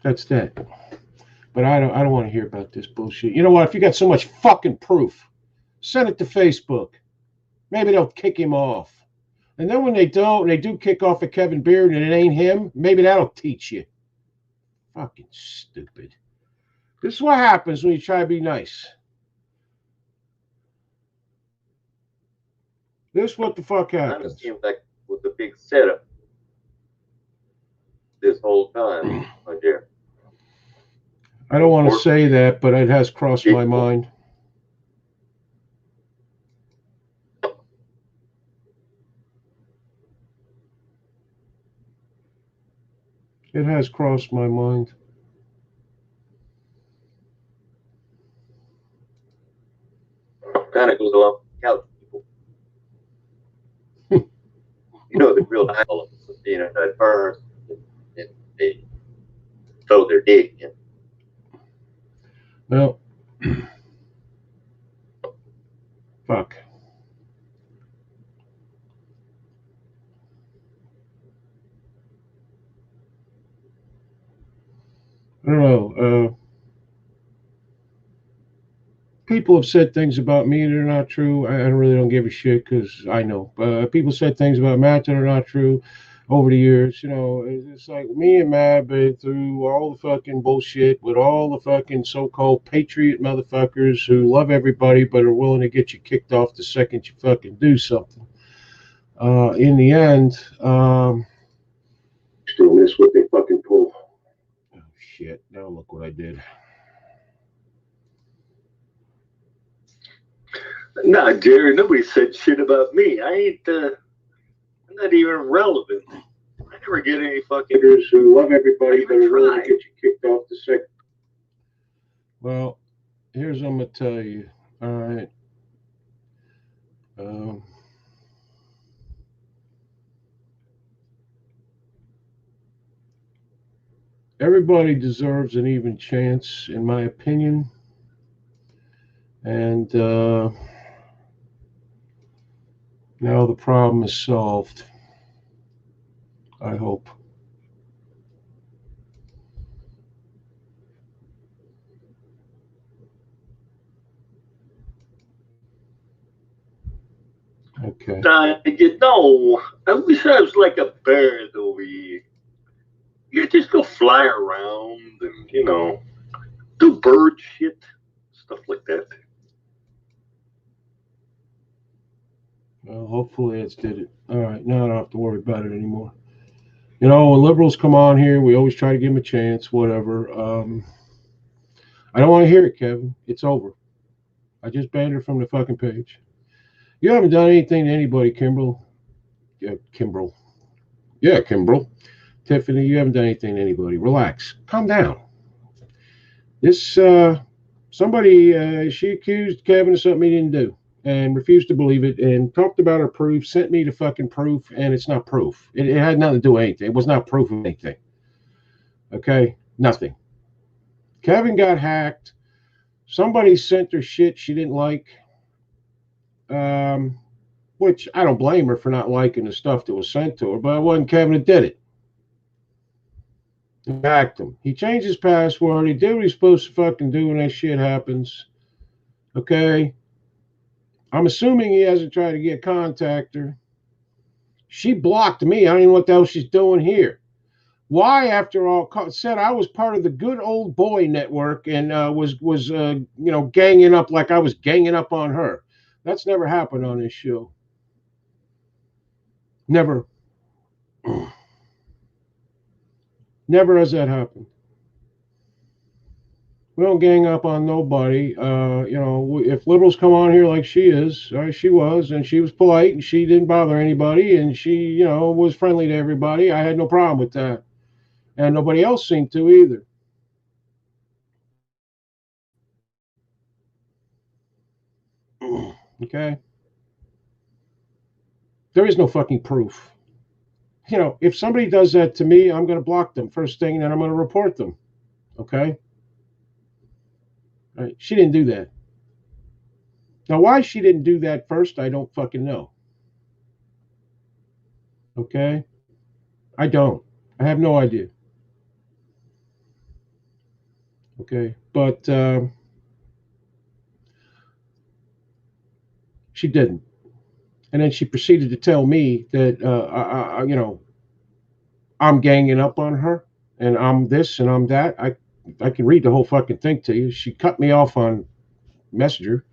that's that. But I don't want to hear about this bullshit. You know what? If you got so much fucking proof, send it to Facebook. Maybe they'll kick him off. And then when they don't, and they do kick off at Kevin Beard and it ain't him, maybe that'll teach you. Fucking stupid. This is what happens when you try to be nice. This is what the fuck happens. It seems like it was a big setup this whole time, my dear. I don't want to say that, but it has crossed my mind. It has crossed my mind. Kind of goes along with couch people. The real dialogue, at first, and they throw their dick in. Well, fuck. I don't know. People have said things about me that are not true. I really don't give a shit because I know. People said things about Matt that are not true. over the years. You know, it's like me and Matt been through all the fucking bullshit with all the fucking so-called patriot motherfuckers who love everybody but are willing to get you kicked off the second you fucking do something. In the end, Still miss what they fucking pull. oh shit! Now look what I did. Nah, Jerry, nobody said shit about me. I'm not even relevant. I never get any fucking Who love everybody but are willing to get you kicked off the second. Well, here's what I'm gonna tell you. All right. Um, Everybody deserves an even chance, in my opinion. And now the problem is solved. I hope. Okay. You know, I wish I was like a bird over here. You just go fly around and, do bird shit, stuff like that. Well, hopefully it's did it. All right. Now I don't have to worry about it anymore. You know, when liberals come on here, we always try to give them a chance, whatever. I don't want to hear it, Kevin. It's over. I just banned her from the fucking page. You haven't done anything to anybody, Kimbrel. Yeah, Kimbrel. Yeah, Kimbrel. Tiffany, you haven't done anything to anybody. Relax. Calm down. This, somebody, she accused Kevin of something he didn't do and refused to believe it and talked about her proof, sent me the fucking proof, and it's not proof. It had nothing to do with anything. It was not proof of anything. Okay? Nothing. Kevin got hacked. Somebody sent her shit she didn't like. Which I don't blame her for not liking the stuff that was sent to her, but it wasn't Kevin that did it. He hacked him. He changed his password. He did what he's supposed to fucking do when that shit happens. Okay? I'm assuming he hasn't tried to get contact her. She blocked me. I don't even know what the hell she's doing here. Why, after all, said I was part of the good old boy network and was ganging up like I was ganging up on her. That's never happened on this show. Never. Never has that happened. We don't gang up on nobody. If liberals come on here like she is, she was, and she was polite, and she didn't bother anybody, and she, was friendly to everybody. I had no problem with that, and nobody else seemed to either. Okay? There is no fucking proof. If somebody does that to me, I'm going to block them first thing, and then I'm going to report them. Okay? Right? She didn't do that. Now, why she didn't do that first, I don't fucking know. Okay? I don't. I have no idea. Okay? But she didn't. And then she proceeded to tell me that, I'm ganging up on her and I'm this and I'm that. I can read the whole fucking thing to you. She cut me off on Messenger.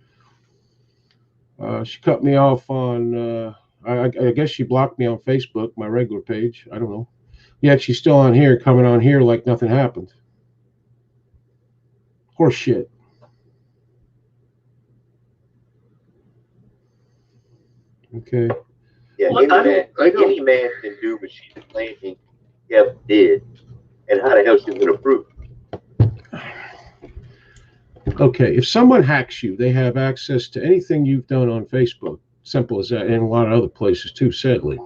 She cut me off on, I guess she blocked me on Facebook, my regular page. I don't know. Yet she's still on here, coming on here like nothing happened. Horse shit. Okay. Yeah, Well, any man can do what she's claiming Kev did, and how the hell she's going to prove it? Okay, if someone hacks you, they have access to anything you've done on Facebook. Simple as that, and a lot of other places too, sadly.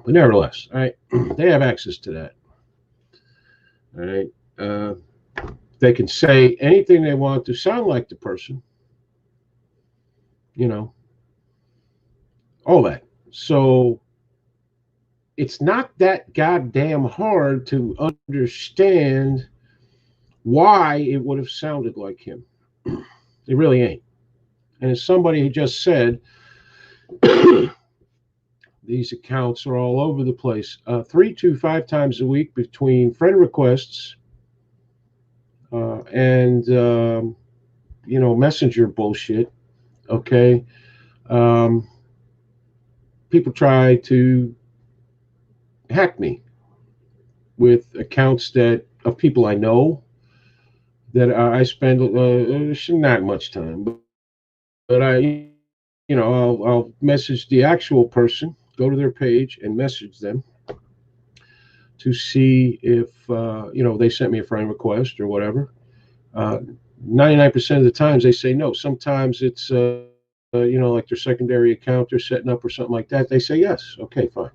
But nevertheless, all right, they have access to that. All right, they can say anything they want to sound like the person. All that. So it's not that goddamn hard to understand why it would have sounded like him. It really ain't. And as somebody just said, These accounts are all over the place. 3 to 5 times a week between friend requests and messenger bullshit. Okay, um, people try to hack me with accounts that of people I know that I spend not much time, but I'll message the actual person, go to their page and message them to see if they sent me a friend request or whatever. 99% of the times they say no. Sometimes it's like their secondary account they're setting up or something like that. They say yes. Okay, fine.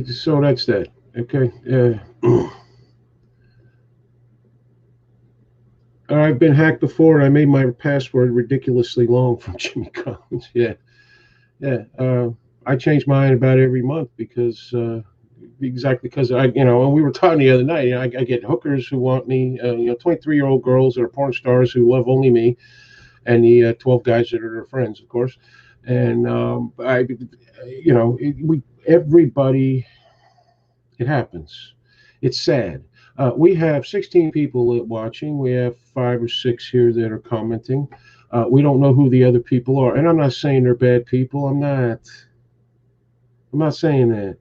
So that's that. Okay. I've been hacked before, and I made my password ridiculously long from Jimmy Collins. Yeah, yeah. I change mine about every month because exactly because and we were talking the other night. I get hookers who want me. 23-year-old girls that are porn stars who love only me, and the 12 guys that are their friends, of course. And everybody. It happens. It's sad. We have 16 people watching. We have 5 or 6 here that are commenting. We don't know who the other people are, and I'm not saying they're bad people. I'm not. I'm not saying that.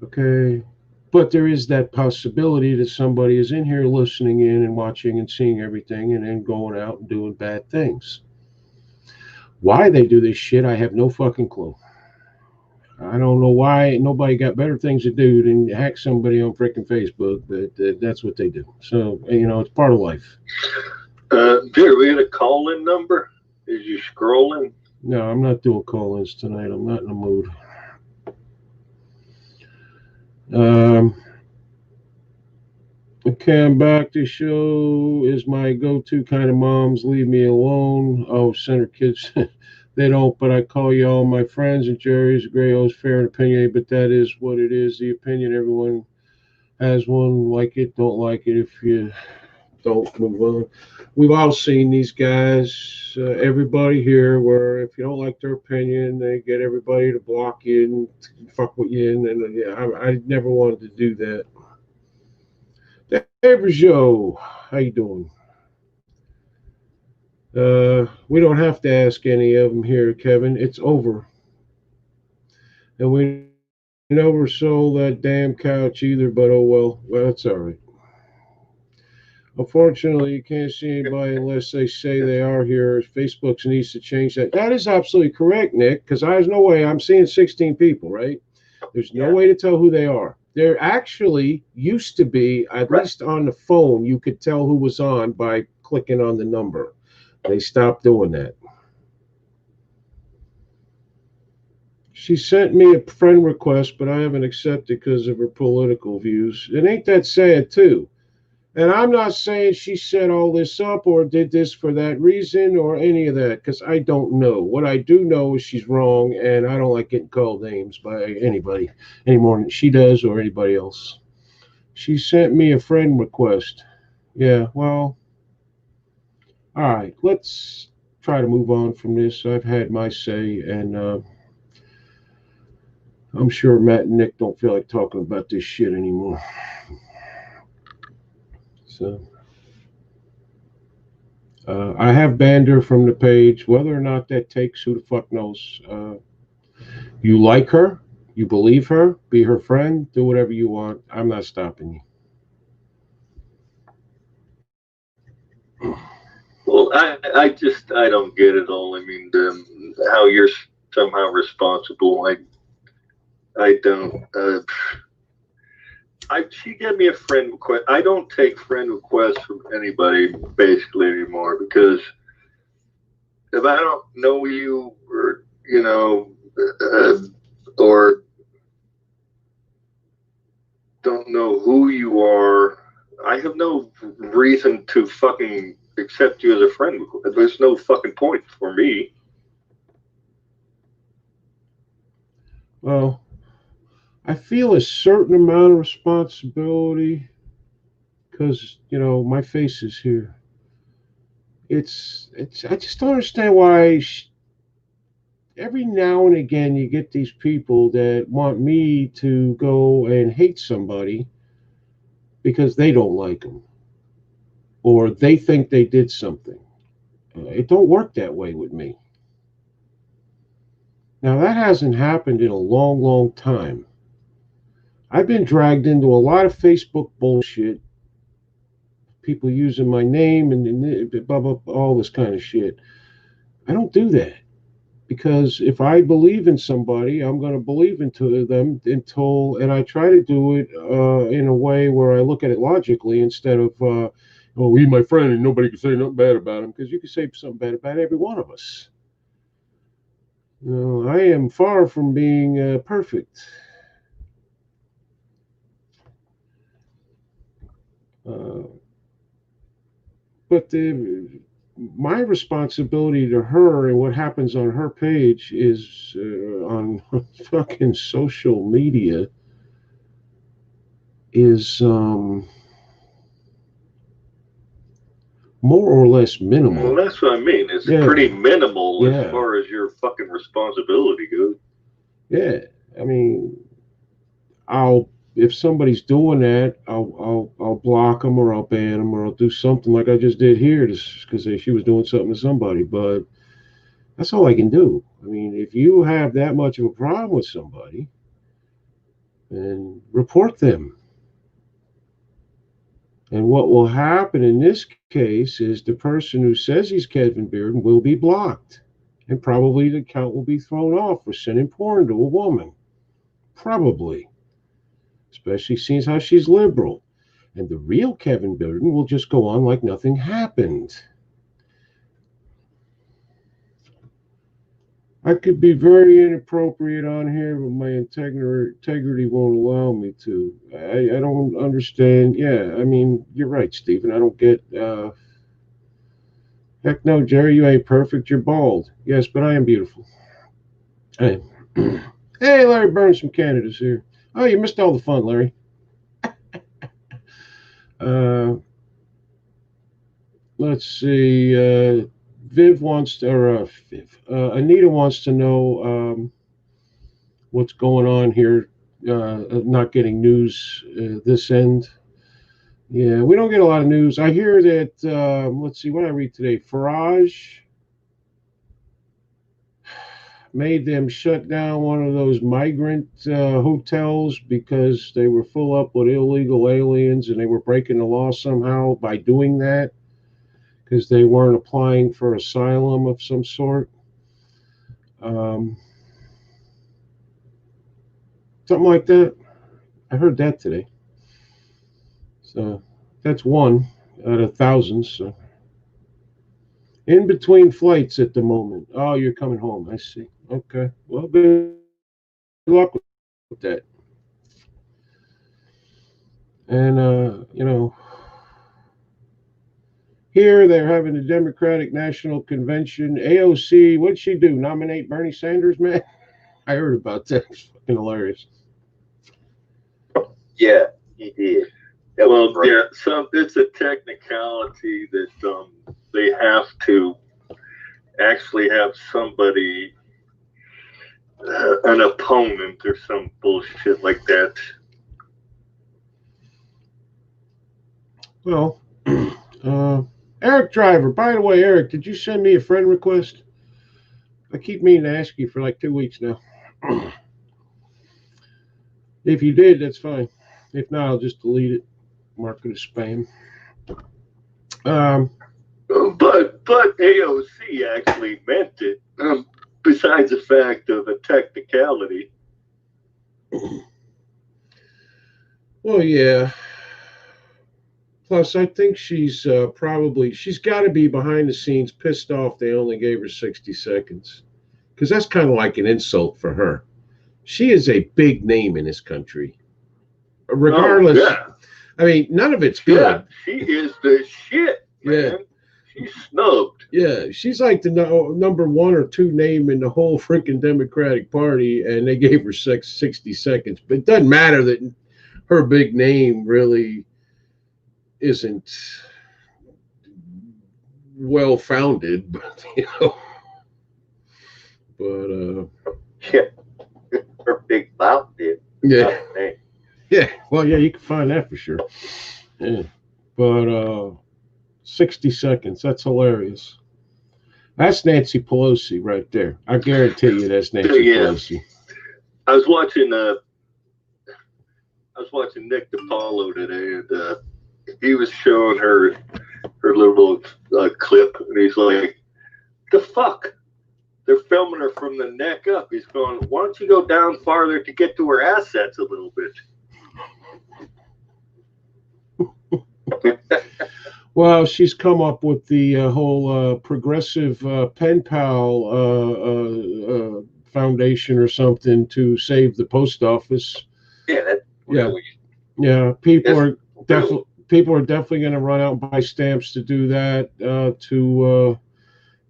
Okay. But there is that possibility that somebody is in here listening in and watching and seeing everything and then going out and doing bad things. Why they do this shit, I have no fucking clue. I don't know why nobody got better things to do than hack somebody on freaking Facebook, but that's what they do. So, it's part of life. Dear, we had a call-in number. Is you scrolling? No, I'm not doing call-ins tonight. I'm not in the mood. Okay, I'm back. The show is my go-to kind of moms. Leave me alone. Oh, center kids. They don't, but I call you all my friends, and Jerry's a great host, fair and opinionated, but that is what it is. The opinion, everyone has one. Like it, don't like it. If you don't, move on. We've all seen these guys, everybody here, where if you don't like their opinion, they get everybody to block you and fuck with you. And yeah, I never wanted to do that. Hey, Joe, how you doing? We don't have to ask any of them here, Kevin. It's over. And we never sold that damn couch either, but oh well. Well, that's all right. Unfortunately, you can't see anybody unless they say they are here. Facebook needs to change that. That is absolutely correct, Nick, because there's no way I'm seeing 16 people, right? There's no way to tell who they are. There actually used to be, at least on the phone, you could tell who was on by clicking on the number. They stopped doing that. She sent me a friend request, but I haven't accepted because of her political views. And ain't that sad, too? And I'm not saying she set all this up or did this for that reason or any of that, because I don't know. What I do know is she's wrong, and I don't like getting called names by anybody any more than she does or anybody else. She sent me a friend request. Yeah, well, all right, let's try to move on from this. I've had my say, and I'm sure Matt and Nick don't feel like talking about this shit anymore. So. I have banned her from the page. Whether or not that takes, who the fuck knows. You like her, you believe her, be her friend, do whatever you want. I'm not stopping you. Well, I don't get it all. I mean, how you're somehow responsible. I don't. She gave me a friend request. I don't take friend requests from anybody basically anymore because if I don't know you or or don't know who you are, I have no reason to fucking accept you as a friend. There's no fucking point for me. Well, I feel a certain amount of responsibility because my face is here. It's. I just don't understand why every now and again you get these people that want me to go and hate somebody because they don't like them or they think they did something. It don't work that way with me. Now that hasn't happened in a long, long time. I've been dragged into a lot of Facebook bullshit. People using my name and blah, blah, all this kind of shit. I don't do that because if I believe in somebody, I'm going to believe into them and I try to do it in a way where I look at it logically instead of, oh, he's my friend and nobody can say nothing bad about him because you can say something bad about every one of us. I am far from being perfect. Uh, but my responsibility to her and what happens on her page is on fucking social media is more or less minimal. Well, that's what I mean. It's pretty minimal as far as your fucking responsibility goes. Yeah, I mean, if somebody's doing that, I'll block them or I'll ban them or I'll do something like I just did here, just because she was doing something to somebody. But that's all I can do. I mean, if you have that much of a problem with somebody, then report them. And what will happen in this case is the person who says he's Kevin Bearden will be blocked. And probably the account will be thrown off for sending porn to a woman. Probably. Especially seeing how she's liberal. And the real Kevin Bearden will just go on like nothing happened. I could be very inappropriate on here, but my integrity won't allow me to. I don't understand. Yeah, I mean, you're right, Stephen. I don't get. Heck no, Jerry, you ain't perfect. You're bald. Yes, but I am beautiful. Hey, hey, Larry Burns from Canada's here. Oh, you missed all the fun, Larry. Let's see. Viv wants to, or Anita wants to know what's going on here. Not getting news this end. Yeah, we don't get a lot of news. I hear that. Let's see what I read today. Farage made them shut down one of those migrant hotels because they were full up with illegal aliens and they were breaking the law somehow by doing that because they weren't applying for asylum of some sort. Something like that. I heard that today. So that's one out of thousands. So. In between flights at the moment. Oh, you're coming home. I see. Okay. Well, good luck with that. And, here they're having the Democratic National Convention. AOC, what'd she do? Nominate Bernie Sanders, man? I heard about that. It's fucking hilarious. Yeah, he did. Well, yeah, so it's a technicality that they have to actually have somebody, an opponent or some bullshit like that. Well, Eric Driver, by the way, Eric, did you send me a friend request? I keep meaning to ask you for like 2 weeks now. If you did, that's fine. If not, I'll just delete it, mark it as spam. But AOC actually meant it. Besides the fact of a technicality. Well, yeah. Plus, I think she's got to be behind the scenes pissed off they only gave her 60 seconds. Because that's kind of like an insult for her. She is a big name in this country. Regardless, I mean, none of it's good. Yeah, she is the shit, man. Yeah. She's snubbed. Yeah, she's like the number 1 or 2 name in the whole freaking Democratic Party, and they gave her 60 seconds. But it doesn't matter that her big name really isn't well founded, but Yeah, her big mouth did. yeah, Name. yeah. Well, yeah, you can find that for sure. Yeah, but 60 seconds. That's hilarious. That's Nancy Pelosi right there. I guarantee you, that's Nancy Pelosi. I was watching Nick DiPaolo today, and he was showing her little clip, and he's like, "The fuck." They're filming her from the neck up. He's going, why don't you go down farther to get to her assets a little bit? Well, she's come up with the whole progressive pen pal foundation or something to save the post office. Yeah, that's really, yeah. People are definitely going to run out and buy stamps to do that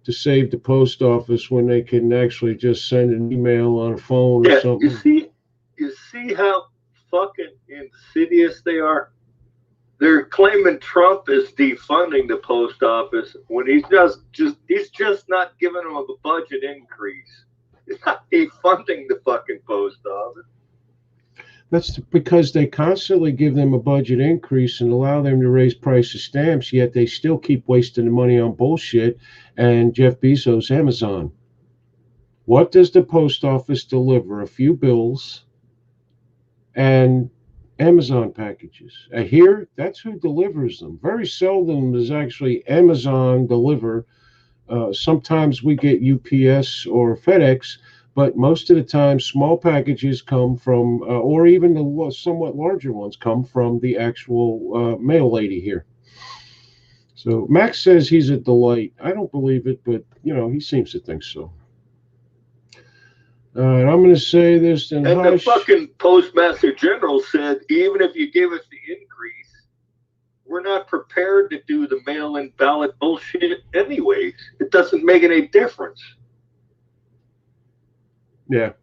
to save the post office when they can actually just send an email on a phone or something. You see how fucking insidious they are? They're claiming Trump is defunding the post office when he's just not giving them a budget increase. He's not defunding the fucking post office. That's because they constantly give them a budget increase and allow them to raise price of stamps, yet they still keep wasting the money on bullshit and Jeff Bezos' Amazon. What does the post office deliver? A few bills and Amazon packages. Here, that's who delivers them. Very seldom does actually Amazon deliver. Sometimes we get UPS or FedEx, but most of the time, small packages come from, or even the somewhat larger ones come from the actual mail lady here. So Max says he's a delight. I don't believe it, but he seems to think so. All right, I'm going to say this. And the fucking Postmaster General said, even if you give us the increase, we're not prepared to do the mail-in ballot bullshit anyways. It doesn't make any difference. Yeah.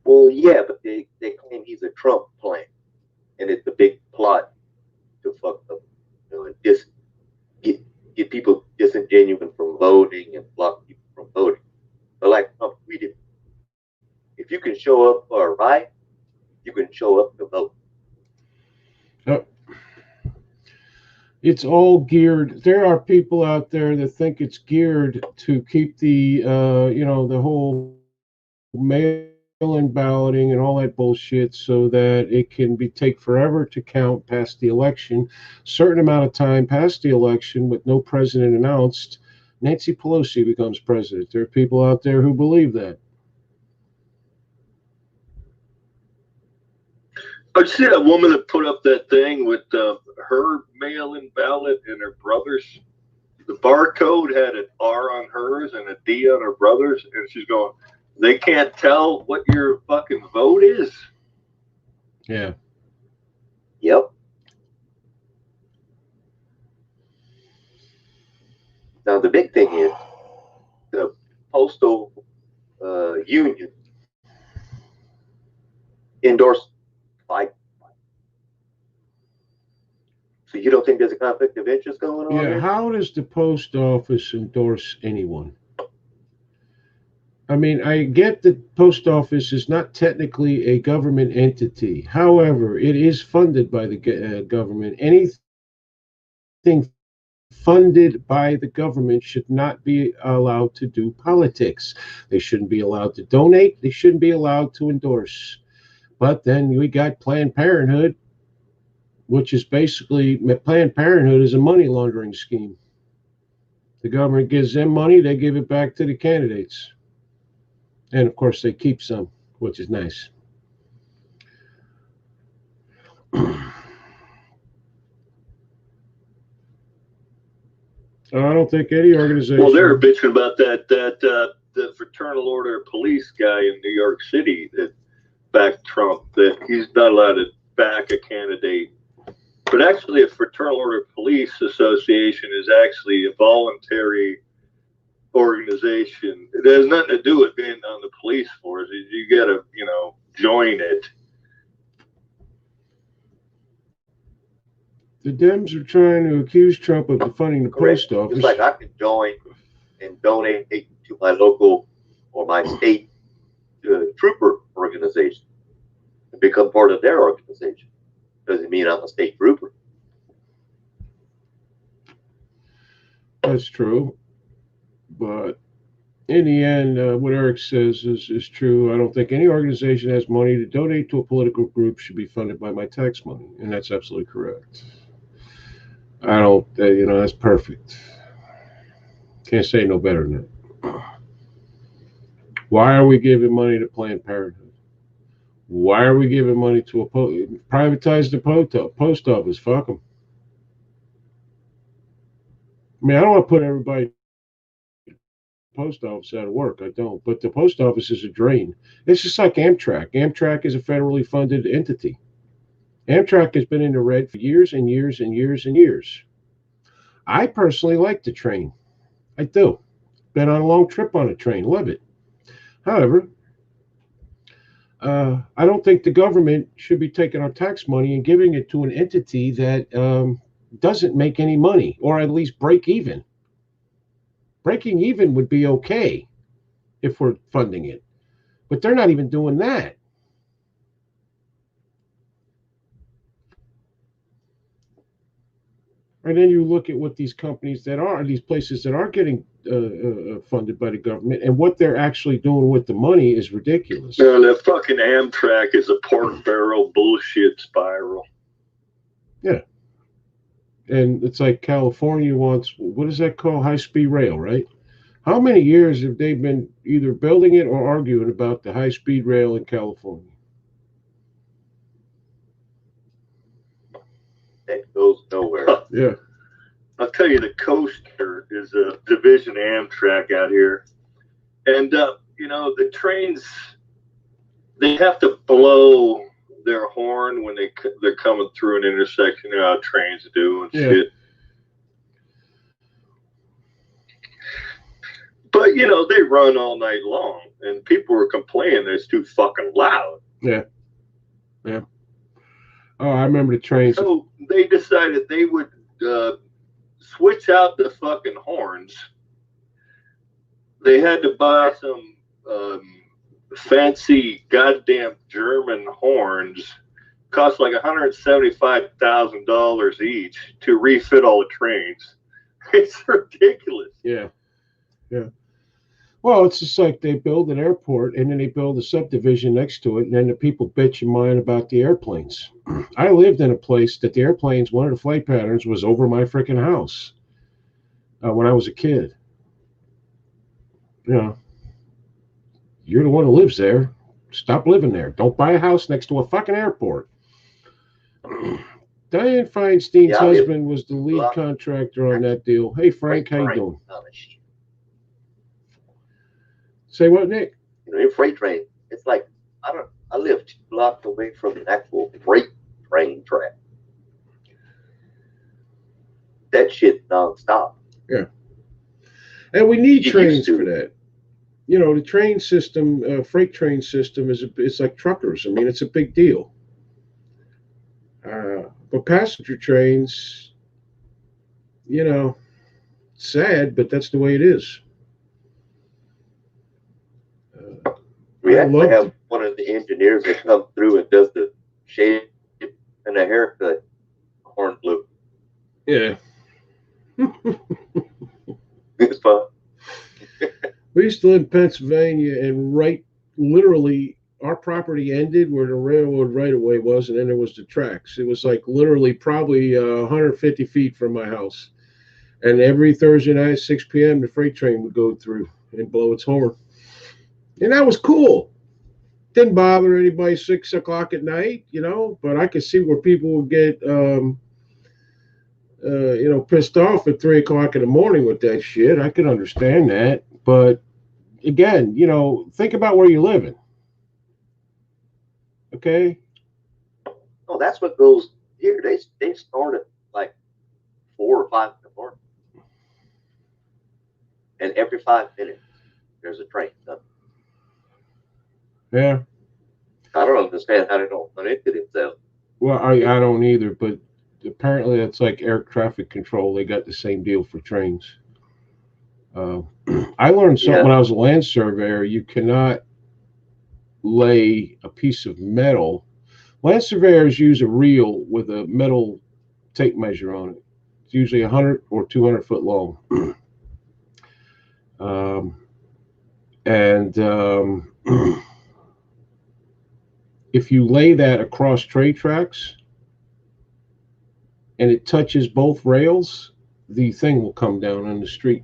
Well, yeah, but they claim he's a Trump plan, and it's a big plot to fuck them, and just get people disingenuous from voting and block people from voting. But like Trump tweeted, if you can show up for a ride, you can show up to vote. Yep. It's all geared. There are people out there that think it's geared to keep the the whole mail-in balloting and all that bullshit, so that it can take forever to count past the election. Certain amount of time past the election, with no president announced, Nancy Pelosi becomes president. There are people out there who believe that. I see that woman that put up that thing with her mail-in ballot and her brother's. The barcode had an R on hers and a D on her brother's, and she's going, they can't tell what your fucking vote is? Yeah. Yep. Now, the big thing is the Postal Union endorsed Biden. So you don't think there's a conflict of interest going on? Yeah, there? How does the post office endorse anyone? I mean, I get that post office is not technically a government entity. However, it is funded by the government. Anything funded by the government should not be allowed to do politics. They shouldn't be allowed to donate. They shouldn't be allowed to endorse. But then we got Planned Parenthood, which is basically, Planned Parenthood is a money laundering scheme. The government gives them money, they give it back to the candidates. And of course, they keep some, which is nice. I don't think any organization. Well, they're bitching about the Fraternal Order of Police guy in New York City that backed Trump, that he's not allowed to back a candidate But actually, a Fraternal Order Police Association is actually a voluntary organization. It has nothing to do with being on the police force. You got to, join it. The Dems are trying to accuse Trump of defunding the post office. It's like I can join and donate to my local or my state trooper organization and become part of their organization. Doesn't mean I'm a state trooper. That's true. But in the end, what Eric says is true. I don't think any organization has money to donate to a political group should be funded by my tax money. And that's absolutely correct. I don't, that's perfect. Can't say no better than that. Why are we giving money to Planned Parenthood? Why are we giving money to privatize the post office? Fuck them. I mean, I don't want to put everybody post office out of work. I don't. But the post office is a drain. It's just like Amtrak. Amtrak is a federally funded entity. Amtrak has been in the red for years and years and years and years. I personally like the train. I do. Been on a long trip on a train. Love it. However, I don't think the government should be taking our tax money and giving it to an entity that doesn't make any money, or at least break even. Breaking even would be okay if we're funding it. But they're not even doing that. And then you look at what these companies these places that are getting funded by the government, and what they're actually doing with the money is ridiculous. No, that fucking Amtrak is a pork barrel bullshit spiral. Yeah. And it's like California wants, what is that called? High-speed rail, right? How many years have they been either building it or arguing about the high-speed rail in California? That goes nowhere. Yeah. I'll tell you, the Coaster is a division of Amtrak out here. And, the trains, they have to blow their horn when they're coming through an intersection. You know how trains do and shit. But, they run all night long. And people were complaining that it's too fucking loud. Yeah. Yeah. Oh, I remember the trains. So they decided they would switch out the fucking horns. They had to buy some fancy goddamn German horns. Cost like $175,000 each to refit all the trains. It's ridiculous. Yeah. Yeah. Well, it's just like they build an airport and then they build a subdivision next to it, and then the people bitch and whine about the airplanes. I lived in a place that the airplanes, one of the flight patterns was over my freaking house when I was a kid. You're the one who lives there. Stop living there. Don't buy a house next to a fucking airport. Dianne Feinstein's husband was the lead contractor on that deal. Hey, Frank, how you doing? Say what, Nick? In freight train, it's like I live 2 blocks away from an actual freight train track. That shit nonstop. Yeah. And we need trains for that. The train system, freight train system it's like truckers. I mean, it's a big deal. But passenger trains, sad, but that's the way it is. We actually have one of the engineers that comes through and does the shave and the haircut. Horn blue. Yeah. It's fun. We used to live in Pennsylvania, and literally, our property ended where the railroad right-of-way was, and then there was the tracks. It was like literally probably 150 feet from my house. And every Thursday night at 6 p.m., the freight train would go through and blow its horn. And that was cool. Didn't bother anybody 6 o'clock at night, but I could see where people would get, pissed off at 3 o'clock in the morning with that shit. I could understand that. But again, think about where you're living. Okay? Oh, that's what goes Here they start at like 4 or 5 in the morning, and every 5 minutes there's a train coming. Yeah. I don't understand how they don't run into themselves. Well, I don't either, but apparently that's like air traffic control. They got the same deal for trains. Uh, I learned something when I was a land surveyor. You cannot lay a piece of metal. Land surveyors use a reel with a metal tape measure on it. It's usually 100 or 200 foot long. And if you lay that across train tracks and it touches both rails, the thing will come down on the street.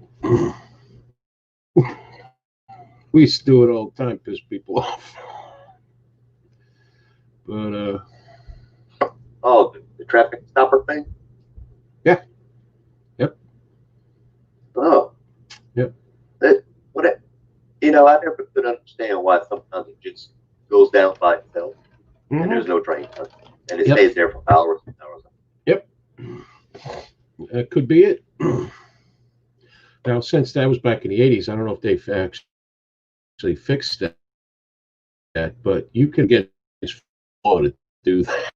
We used to do it all the time, piss people off. But oh, the traffic stopper thing. Yeah. Yep. Oh. Yep. I never could understand why sometimes it just goes down by itself, and there's no train, and it stays there for hours and hours. Yep. That could be it. Now, since that was back in the 80s, I don't know if they've actually fixed that, but you can get this law to do that.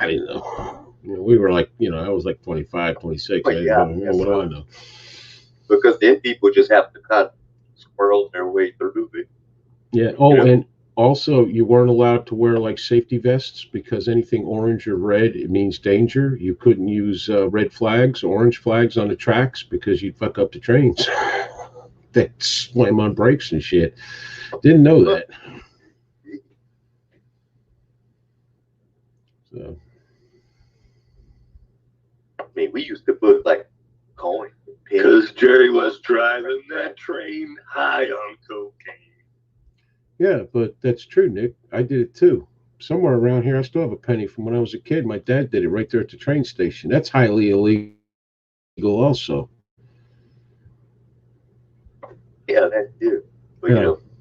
I didn't know. We were like, I was like 25, 26. But yeah, what do I know? Because then people just have to kind of squirrel their way through it. Yeah. Oh, and also you weren't allowed to wear like safety vests because anything orange or red, it means danger. You couldn't use red flags, orange flags on the tracks because you'd fuck up the trains. They'd slam on brakes and shit. Didn't know that. So. I mean, we used to put like coins. Because Jerry was driving that train high on cocaine. Yeah, but that's true, Nick. I did it too. Somewhere around here, I still have a penny from when I was a kid. My dad did it right there at the train station. That's highly illegal, also. Yeah, that's good. But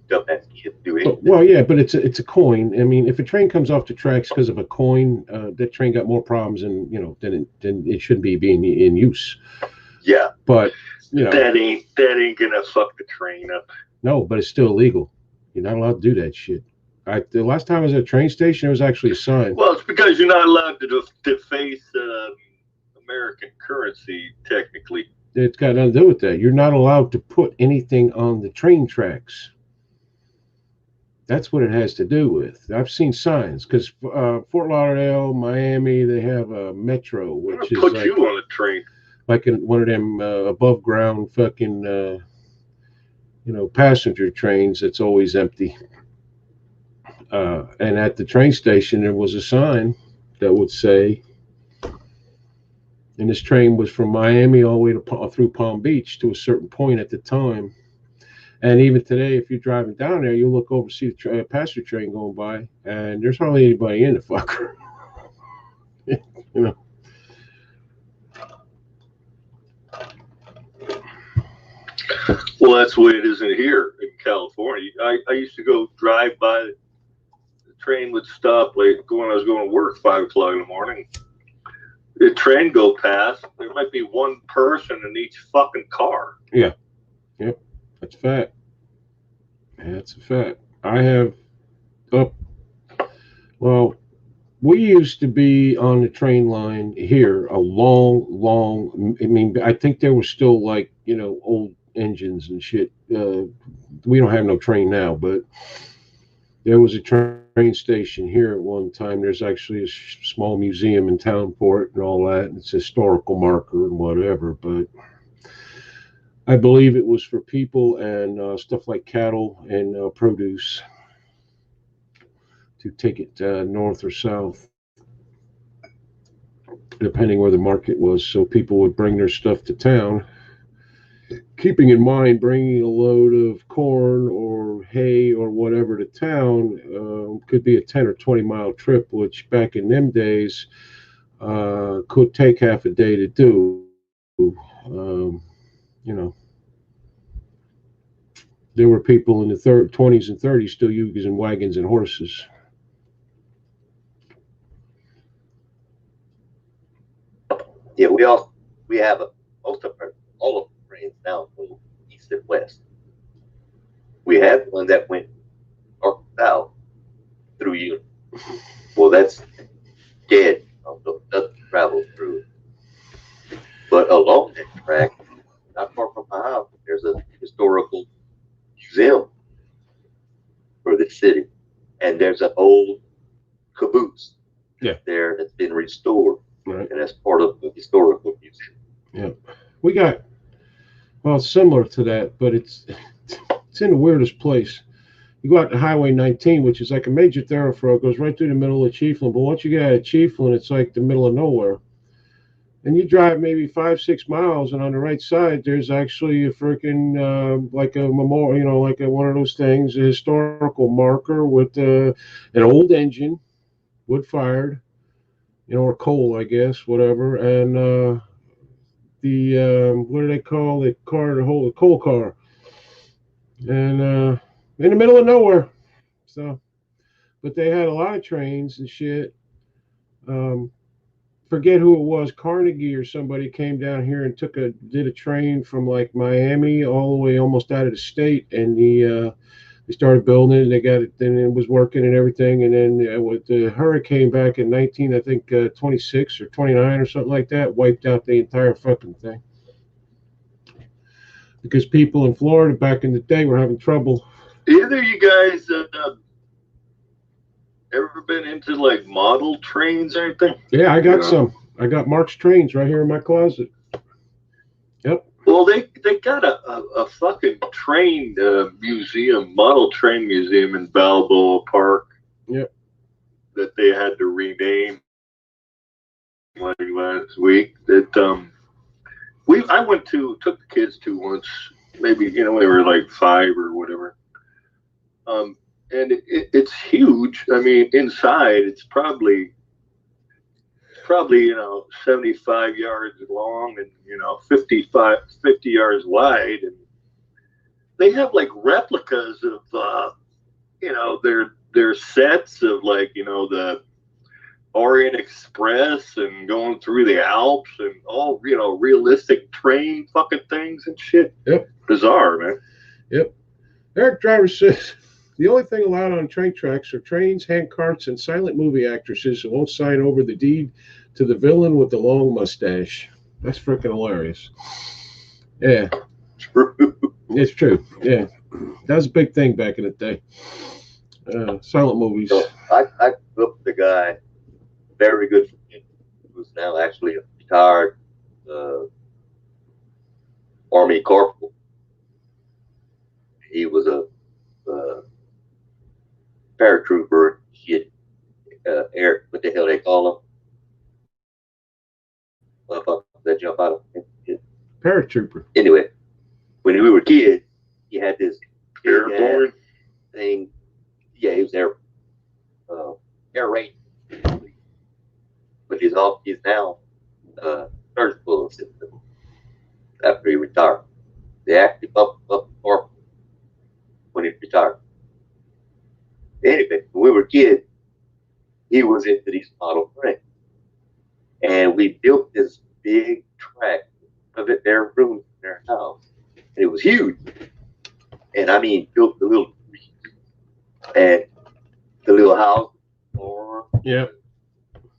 dumbass kids do it. Well, yeah, but it's a coin. I mean, if a train comes off the tracks because of a coin, that train got more problems, and then it shouldn't be being in use. Yeah, but that ain't gonna fuck the train up. No, but it's still illegal. You're not allowed to do that shit. The last time I was at a train station, there was actually a sign. Well, it's because you're not allowed to deface American currency, technically. It's got nothing to do with that. You're not allowed to put anything on the train tracks. That's what it has to do with. I've seen signs because Fort Lauderdale, Miami, they have a metro, which is put you on a train, like in one of them above ground fucking passenger trains that's always empty. And at the train station, there was a sign that would say, and this train was from Miami all the way through Palm Beach to a certain point at the time. And even today, if you're driving down there, you look over, see the passenger train going by, and there's hardly anybody in the fucker. Well, that's the way it is in here in California. I used to go drive by. The train would stop when I was going to work 5 o'clock in the morning. The train go past. There might be one person in each fucking car. Yeah. Yep. That's a fact. That's a fact. I have well, we used to be on the train line here a long, I think there was still like, old engines and shit. We don't have no train now, but there was a train station here at one time. There's actually a small museum in town for it and all that. And it's a historical marker and whatever, but I believe it was for people and stuff like cattle and produce to take it north or south, depending where the market was. So people would bring their stuff to town, keeping in mind bringing a load of corn or hay or whatever to town could be a 10 or 20 mile trip, which back in them days could take half a day to do. There were people in the 20s and 30s still using wagons and horses. Yeah, we have most of all of the trains now go east and west. We had one that went north and south through Union. Well, that's dead. So it doesn't travel through. But along that track, not far from my house, there's a historical museum for the city, and there's an old caboose there that's been restored, right. and that's part of the historical museum. Yeah, we got similar to that, but it's in the weirdest place. You go out to Highway 19, which is like a major thoroughfare. It goes right through the middle of Chiefland. But once you get out of Chiefland, it's like the middle of nowhere. And you drive maybe 5-6 miles, and on the right side, there's actually a freaking like a memorial, like one of those things, a historical marker with an old engine, wood fired, or coal, I guess, whatever. And the what do they call the car? The coal car, and in the middle of nowhere. So, but they had a lot of trains and shit. Um, Forget who it was, Carnegie or somebody came down here and did a train from like Miami all the way almost out of the state, and they started building it, and they got it, then it was working and everything, and then with the hurricane back in 19, I think 26 or 29 or something like that, wiped out the entire fucking thing because people in Florida back in the day were having trouble. Either you guys ever been into like model trains or anything? Yeah, I got some. I got Mark's trains right here in my closet. Yep. Well, they got a fucking train museum, model train museum in Balboa Park. Yep. That they had to rename last week. That I took the kids to once, maybe when they were like 5 or whatever. And it's huge. I mean, inside it's probably 75 yards long and 50 yards wide, and they have like replicas of their sets of like the Orient Express and going through the Alps and all realistic train fucking things and shit. Yep. Bizarre, man. Yep. Eric Driver says the only thing allowed on train tracks are trains, hand carts, and silent movie actresses who won't sign over the deed to the villain with the long mustache. That's freaking hilarious. Yeah. True. It's true. Yeah. That was a big thing back in the day. Silent movies. So I grew up with a guy, very good friend, who's now actually a retired Army corporal. He was a paratrooper. He had air, what the hell they call them? That jump out of it. Paratrooper. Anyway, when we were kids, he had this Airborne thing. Yeah, he was air raid. But he's now surgical assistant after he retired. They actually bumped up corporal when he retired. Anyway, when we were kids, he was into these model trains. And we built this big track of it, their room in their house. And it was huge. And I mean, built the little and the little house, or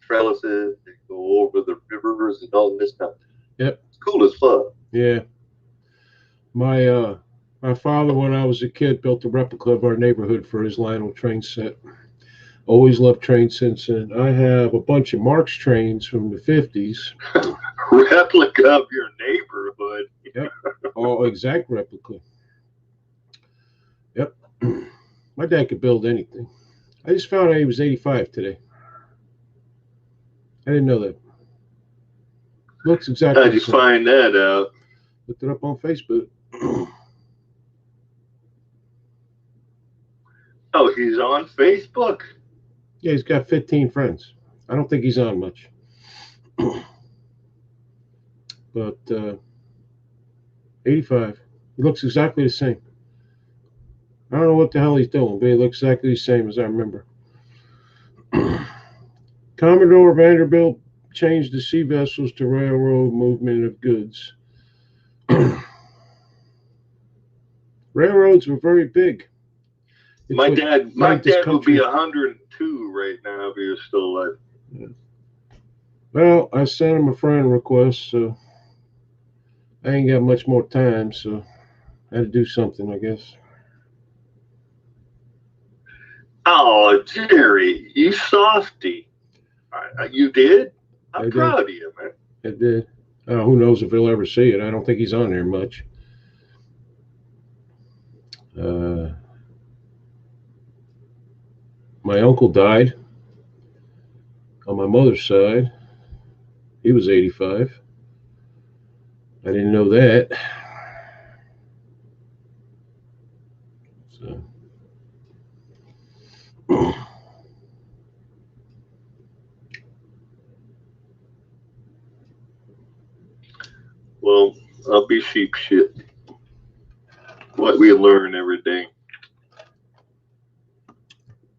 trellises that go over the rivers and all this stuff. Yep. It's cool as fuck. Yeah. My father, when I was a kid, built a replica of our neighborhood for his Lionel train set. Always loved trains since then. I have a bunch of Mark's trains from the 50s. Replica of your neighborhood. Yep. Oh, exact replica. Yep. My dad could build anything. I just found out he was 85 today. I didn't know that. Looks exactly How'd you find that out? Looked it up on Facebook. Oh, he's on Facebook? Yeah, he's got 15 friends. I don't think he's on much. But 85. He looks exactly the same. I don't know what the hell he's doing, but he looks exactly the same as I remember. Commodore Vanderbilt changed the sea vessels to railroad movement of goods. Railroads were very big. It's My what dad made this would be country. 102 right now if he was still alive. Well, I sent him a friend request, so I ain't got much more time, so I had to do something, I guess. Oh, Jerry, you softy. You did? I'm I did. proud of you, man. I did. Who knows if he'll ever see it? I don't think he's on there much. My uncle died on my mother's side. He was 85. I didn't know that. So. Well, I'll be sheep shit. What we learn every day.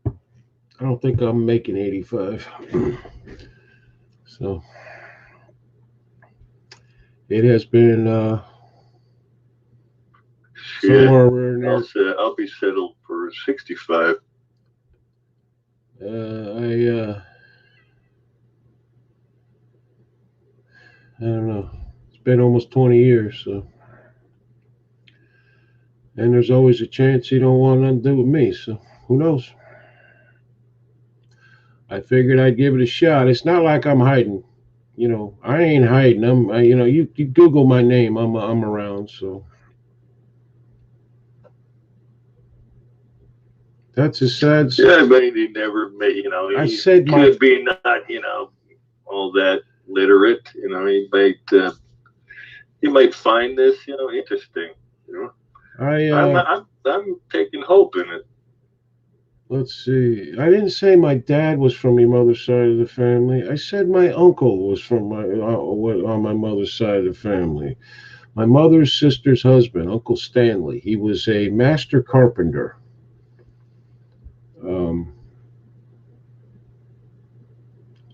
I don't think I'm making 85. So it has been somewhere around there. I'll be settled for 65. I don't know. It's been almost 20 years, so. And there's always a chance he don't want nothing to do with me, so who knows? I figured I'd give it a shot. It's not like I'm hiding. You know, I ain't hiding. You Google my name. I'm around, so. That's a sad. Yeah, but he never made. I he said could be not. All that literate. He might find this. Interesting. I'm taking hope in it. Let's see. I didn't say my dad was from your mother's side of the family. I said my uncle was from on my mother's side of the family. My mother's sister's husband, Uncle Stanley. He was a master carpenter.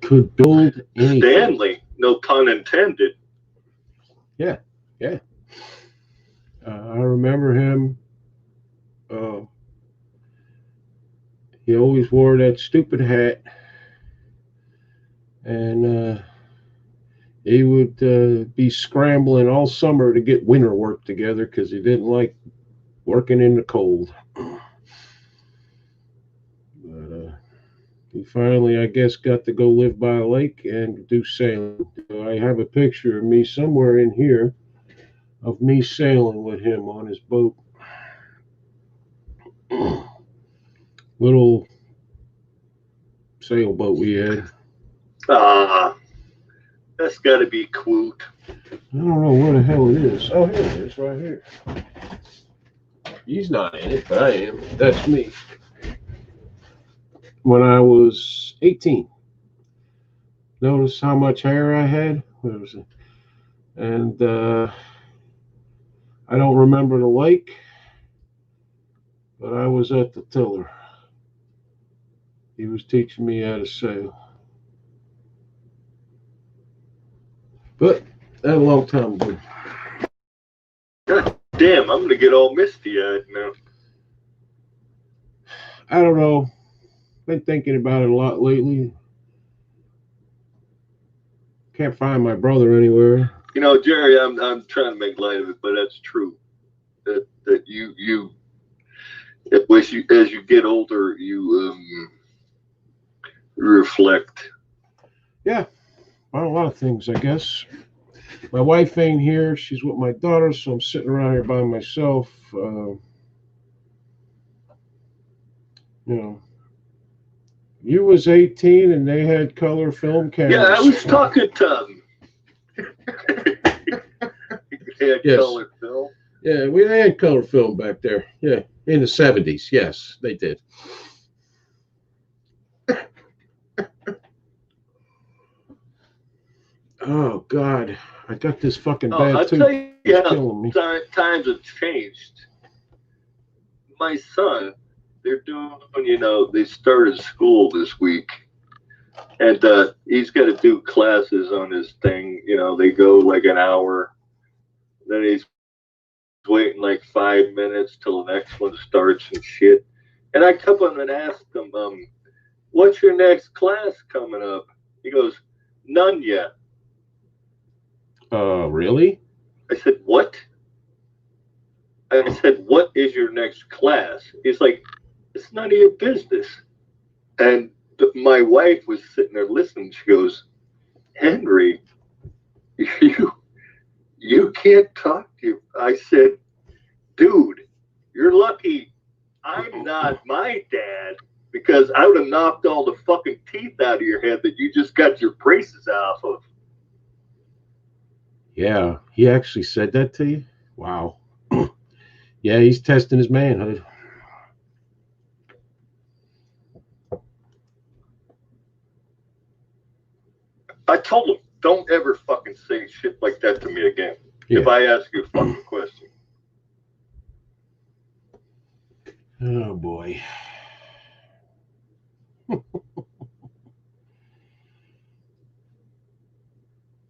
Could build anything. Stanley, no pun intended. Yeah. I remember him. He always wore that stupid hat, and he would be scrambling all summer to get winter work together because he didn't like working in the cold. But he finally, I guess, got to go live by a lake and do sailing. I have a picture of me somewhere in here of me sailing with him on his boat. Little sailboat we had. That's got to be Quote. I don't know where the hell it is. Oh, here it is, right here. He's not in it, but I am. That's me. When I was 18. Notice how much hair I had? What was it? And I don't remember the lake, but I was at the tiller. He was teaching me how to sail. But that a long time ago. God damn, I'm going to get all misty-eyed now. I don't know. Been thinking about it a lot lately. Can't find my brother anywhere. Jerry, I'm trying to make light of it, but that's true. That you as you get older, you reflect. Yeah, on a lot of things, I guess. My wife ain't here. She's with my daughter, so I'm sitting around here by myself. You was 18 and they had color film cameras. Yeah, I was talking to they had color film. Yeah, they had color film back there. Yeah, in the 70s. Yes, they did. Oh, God. I got this fucking bad tooth. I'll tell you how times have changed. My son, they're doing, they started school this week. And he's got to do classes on his thing. You know, they go like an hour. Then he's waiting like 5 minutes till the next one starts and shit. And I come up and ask him, what's your next class coming up? He goes, none yet. Really? I said, what? I said, what is your next class? He's like, it's none of your business. And my wife was sitting there listening. She goes, Henry, you can't talk to you. I said, dude, you're lucky I'm not my dad, because I would have knocked all the fucking teeth out of your head that you just got your braces off of. Yeah, he actually said that to you? Wow. Yeah, he's testing his manhood. I told him, don't ever fucking say shit like that to me again. Yeah. If I ask you a fucking question. Oh, boy.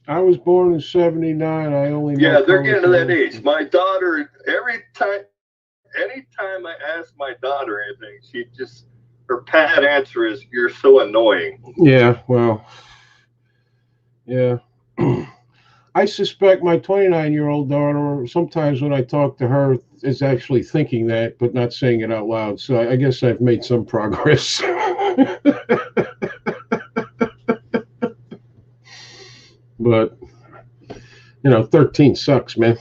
I was born in 79. I only know. Yeah, they're getting to that age. My daughter, anytime I ask my daughter anything, her pat answer is, you're so annoying. Yeah, well, yeah. I suspect my 29-year-old daughter, sometimes when I talk to her, is actually thinking that, but not saying it out loud. So I guess I've made some progress. But, 13 sucks, man.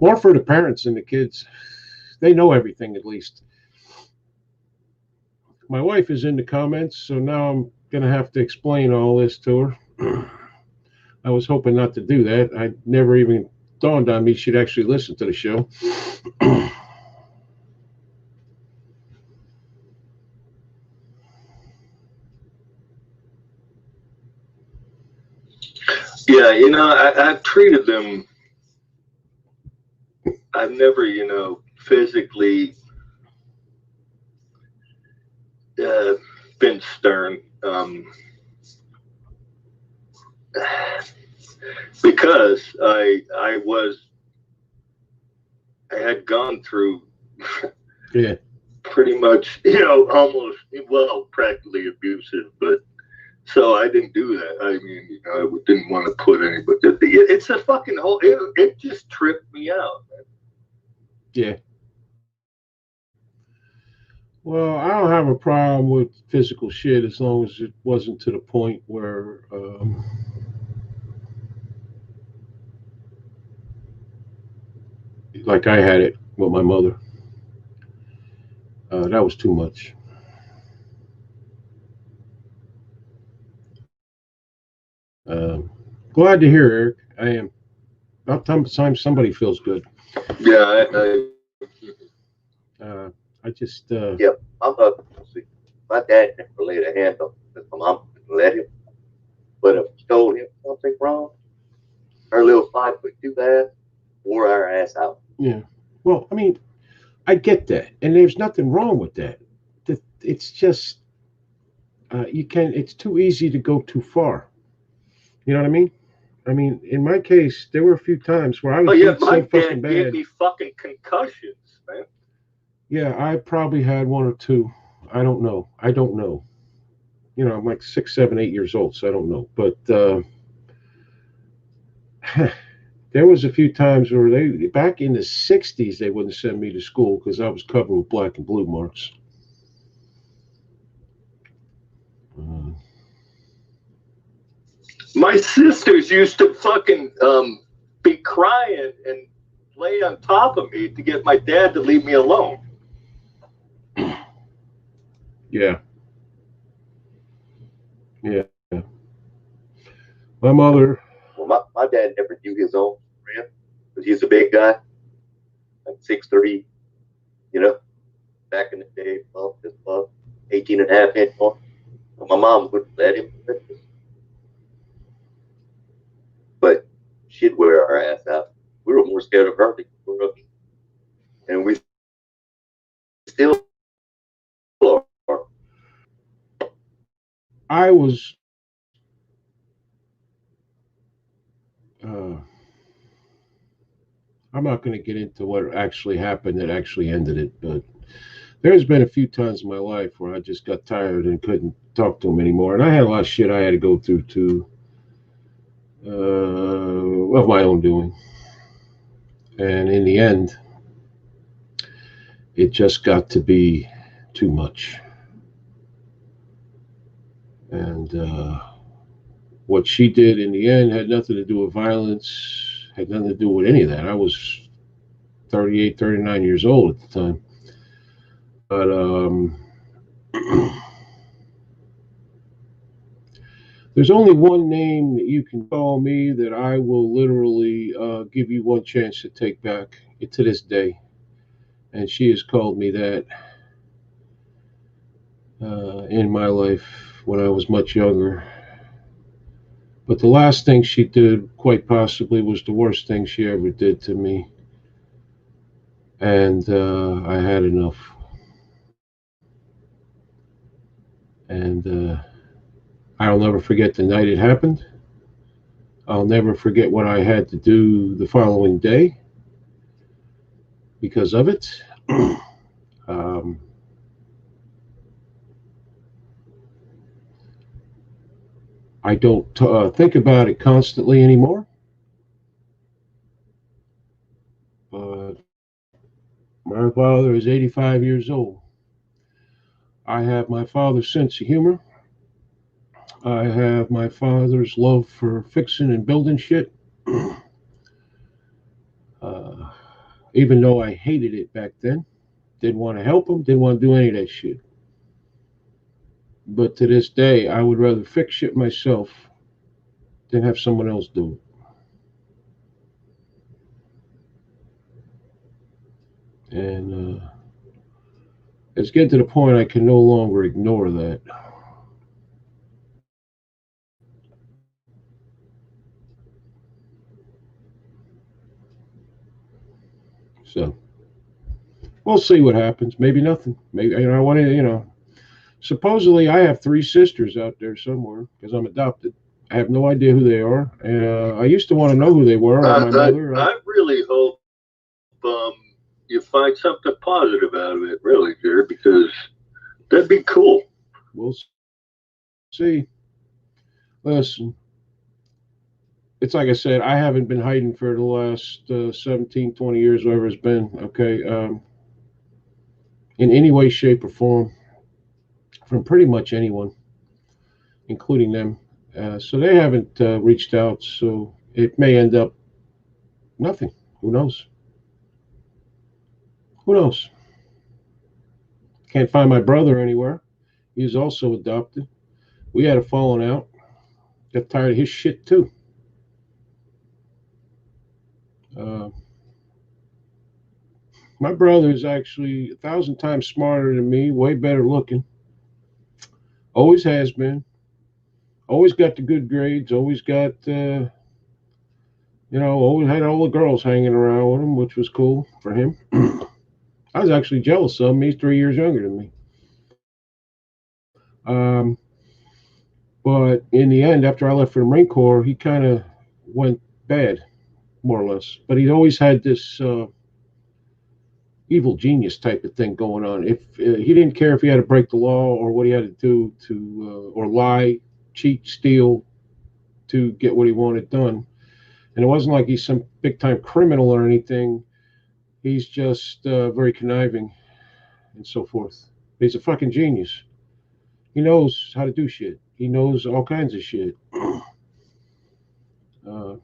More for the parents than the kids. They know everything, at least. My wife is in the comments, so now I'm going to have to explain all this to her. I was hoping not to do that. I never even dawned on me she'd actually listen to the show. Yeah, I've treated them. I've never, physically been stern. Because I had gone through Yeah. pretty much, almost, well, practically abusive, but so I didn't do that. I mean, I didn't want to put anybody. It's a fucking whole. It just tripped me out. Yeah. Well, I don't have a problem with physical shit as long as it wasn't to the point where like I had it with my mother. That was too much. Glad to hear, Eric. I am. About time somebody feels good. Yeah, I just. Yeah, see, my dad never laid a hand on him. My mom didn't let him. But if she told him something wrong, her little 5'2" ass wore our ass out. Yeah. Well, I mean, I get that, and there's nothing wrong with that. It's just it's too easy to go too far. You know what I mean? I mean, in my case, there were a few times where I was beat so fucking bad. Gave me fucking concussions, man. Yeah, I probably had one or two. I don't know. I'm like 6, 7, 8 years old, so I don't know. But there was a few times where back in the 60s, they wouldn't send me to school because I was covered with black and blue marks. My sisters used to fucking be crying and lay on top of me to get my dad to leave me alone. Yeah. Yeah. My mother. Well, my dad never knew his own friend because he's a big guy, like 6'3", back in the day, 18 and a half inch long. But my mom wouldn't let him. But she'd wear our ass out. We were more scared of her than we were of him. And we still are. I was uh, I'm not going to get into what actually happened that actually ended it, but there's been a few times in my life where I just got tired and couldn't talk to him anymore, and I had a lot of shit I had to go through too, of my own doing. And in the end, it just got to be too much. And what she did in the end had nothing to do with violence, had nothing to do with any of that. I was 38, 39 years old at the time. But there's only one name that you can call me that I will literally give you one chance to take back to this day. And she has called me that in my life when I was much younger. But the last thing she did, quite possibly, was the worst thing she ever did to me. And I had enough. And I'll never forget the night it happened. I'll never forget what I had to do the following day because of it. um, I don't think about it constantly anymore. But my father is 85 years old. I have my father's sense of humor. I have my father's love for fixing and building shit. uh, Even though I hated it back then, didn't want to help him, didn't want to do any of that shit. But to this day, I would rather fix shit myself than have someone else do it. And it's getting to the point I can no longer ignore that. So we'll see what happens. Maybe nothing. Maybe I want to. Supposedly I have three sisters out there somewhere because I'm adopted. I have no idea who they are, and I used to want to know who they were. My mother. I really hope um, you find something positive out of it, really, Jared, because that'd be cool. We'll see. Listen, it's like I said, I haven't been hiding for the last 17, 20 years, whatever it's been, okay, in any way, shape, or form from pretty much anyone, including them. So they haven't reached out, so it may end up nothing. Who knows? Who knows? Can't find my brother anywhere. He's also adopted. We had a falling out. Got tired of his shit too. Uh, my brother is actually 1,000 times smarter than me, way better looking. Always has been. Always got the good grades. Always got, always had all the girls hanging around with him, which was cool for him. I was actually jealous of him. He's 3 years younger than me. Um, but in the end, after I left for the Marine Corps, he kind of went bad, more or less. But he always had this evil genius type of thing going on. If he didn't care if he had to break the law or what he had to do to, or lie, cheat, steal to get what he wanted done. And it wasn't like he's some big time criminal or anything. He's just very conniving and so forth. He's a fucking genius. He knows how to do shit. He knows all kinds of shit. Uh,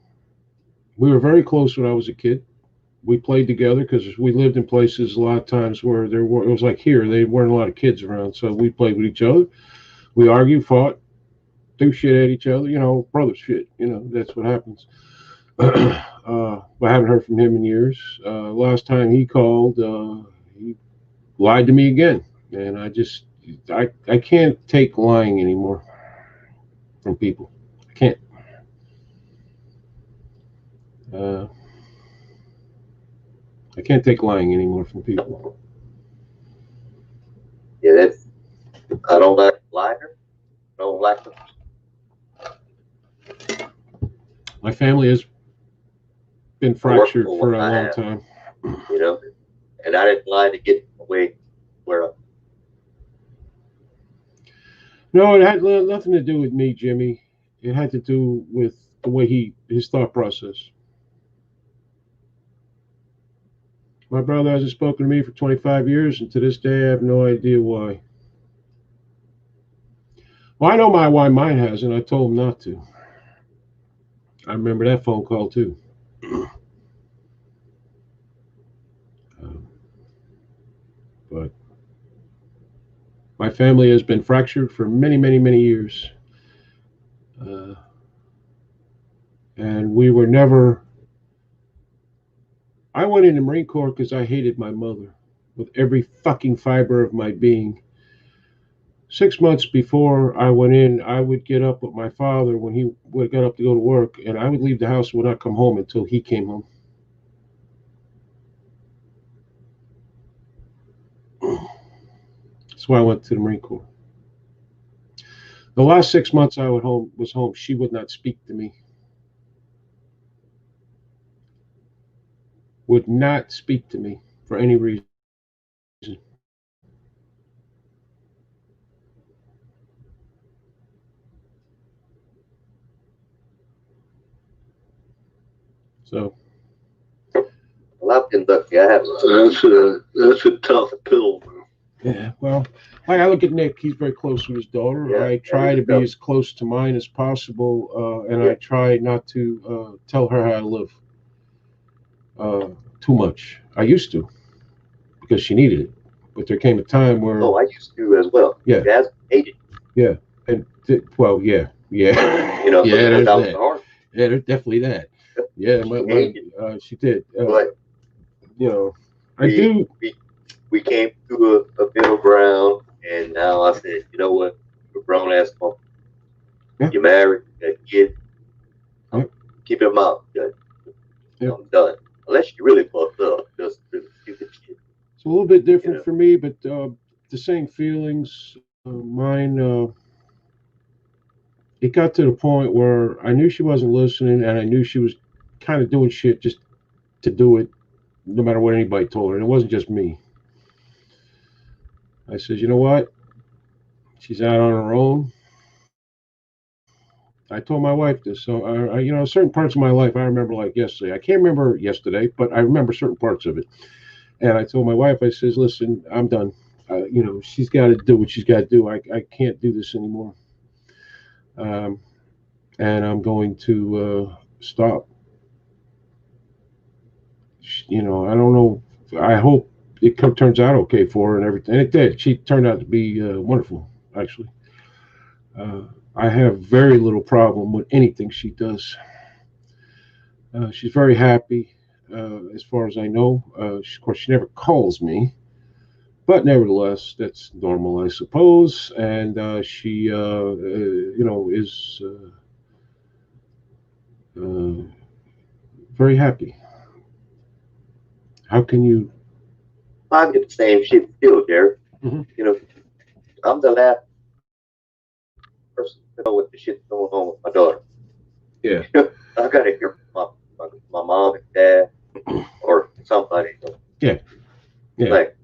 we were very close when I was a kid. We played together because we lived in places a lot of times where it was like here, there weren't a lot of kids around. So we played with each other. We argued, fought, threw shit at each other, brother shit. That's what happens. I haven't heard from him in years. Last time he called, he lied to me again. And I can't take lying anymore from people. I can't. Uh, I can't take lying anymore from people. Yeah, that's. I don't like liar. I don't lactose. My family has been fractured for a long time. You know, and I didn't lie to get away where. No, it had nothing to do with me, Jimmy. It had to do with the way his thought process. My brother hasn't spoken to me for 25 years, and to this day, I have no idea why. Well, I know why mine hasn't. I told him not to. I remember that phone call too. But my family has been fractured for many, many, many years. And we were never. I went in the Marine Corps because I hated my mother with every fucking fiber of my being. 6 months before I went in, I would get up with my father when he got up to go to work, and I would leave the house and would not come home until he came home. That's why I went to the Marine Corps. The last 6 months I was home, she would not speak to me. Would not speak to me for any reason. So. Well, I've been lucky. I have. That's a tough pill. Yeah, well, I look at Nick. He's very close with his daughter. Yeah, I try to be as close to mine as possible, and I try not to tell her how to live too much. I used to, because she needed it. But there came a time where... Oh, I used to as well. Yeah. Jazz hated. Yeah. And, well, yeah. You know, yeah, there's that. Yeah, there's definitely that. Yeah, she did. But, you know, we came to a middle ground, and now I said, you know what? You're a grown ass woman. Yeah. You're married, you got kids. Yep. Keep your mouth shut. Yep. I'm done. Unless you really fucked up, just really stupid shit. It's a little bit different for me, but the same feelings. Mine, it got to the point where I knew she wasn't listening, and I knew she was kind of doing shit just to do it, no matter what anybody told her. And it wasn't just me. I said, you know what? She's out on her own. I told my wife this. So, certain parts of my life I remember like yesterday. I can't remember yesterday, but I remember certain parts of it. And I told my wife, I says, listen, I'm done. She's got to do what she's got to do. I can't do this anymore. And I'm going to stop. I don't know. I hope it turns out okay for her and everything. And it did. She turned out to be wonderful, actually. I have very little problem with anything she does. She's very happy, as far as I know. Of course, she never calls me, but nevertheless, that's normal, I suppose. And she, is very happy. How can you? I get the same shit still, Derek. Mm-hmm. I'm the last person to know what the shit's going on with my daughter. Yeah. I gotta hear from my mom and dad or somebody. Yeah. Yeah. Like,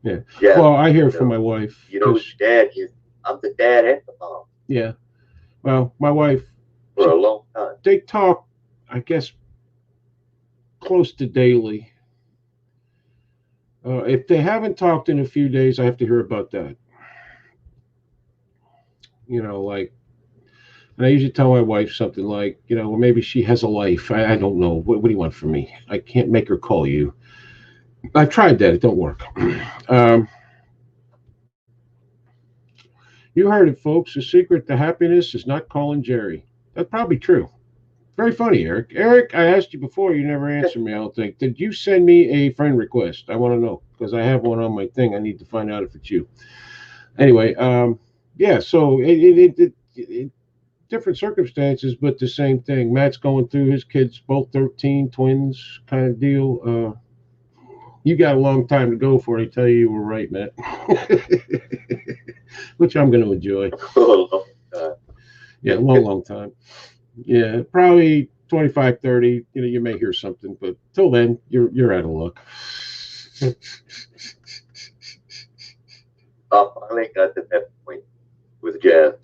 yeah. Well, I hear from my wife. Dad is. I'm the dad and the mom. Yeah. Well, my wife. For a long time. They talk, I guess, close to daily. If they haven't talked in a few days, I have to hear about that. And I usually tell my wife something like, well, maybe she has a life. I don't know. What do you want from me? I can't make her call you. I've tried that. It don't work. You heard it, folks. The secret to happiness is not calling Jerry. That's probably true. Very funny, Eric. Eric, I asked you before. You never answered me, I don't think. Did you send me a friend request? I want to know, because I have one on my thing. I need to find out if it's you. Anyway, yeah, so it different circumstances, but the same thing. Matt's going through his kids, both 13, twins kind of deal. You got a long time to go before I tell you were right, Matt. Which I'm going to enjoy. Yeah, long time. Yeah, probably 25, 30. You may hear something, but till then, you're out of luck. I finally got to that point with Jazz.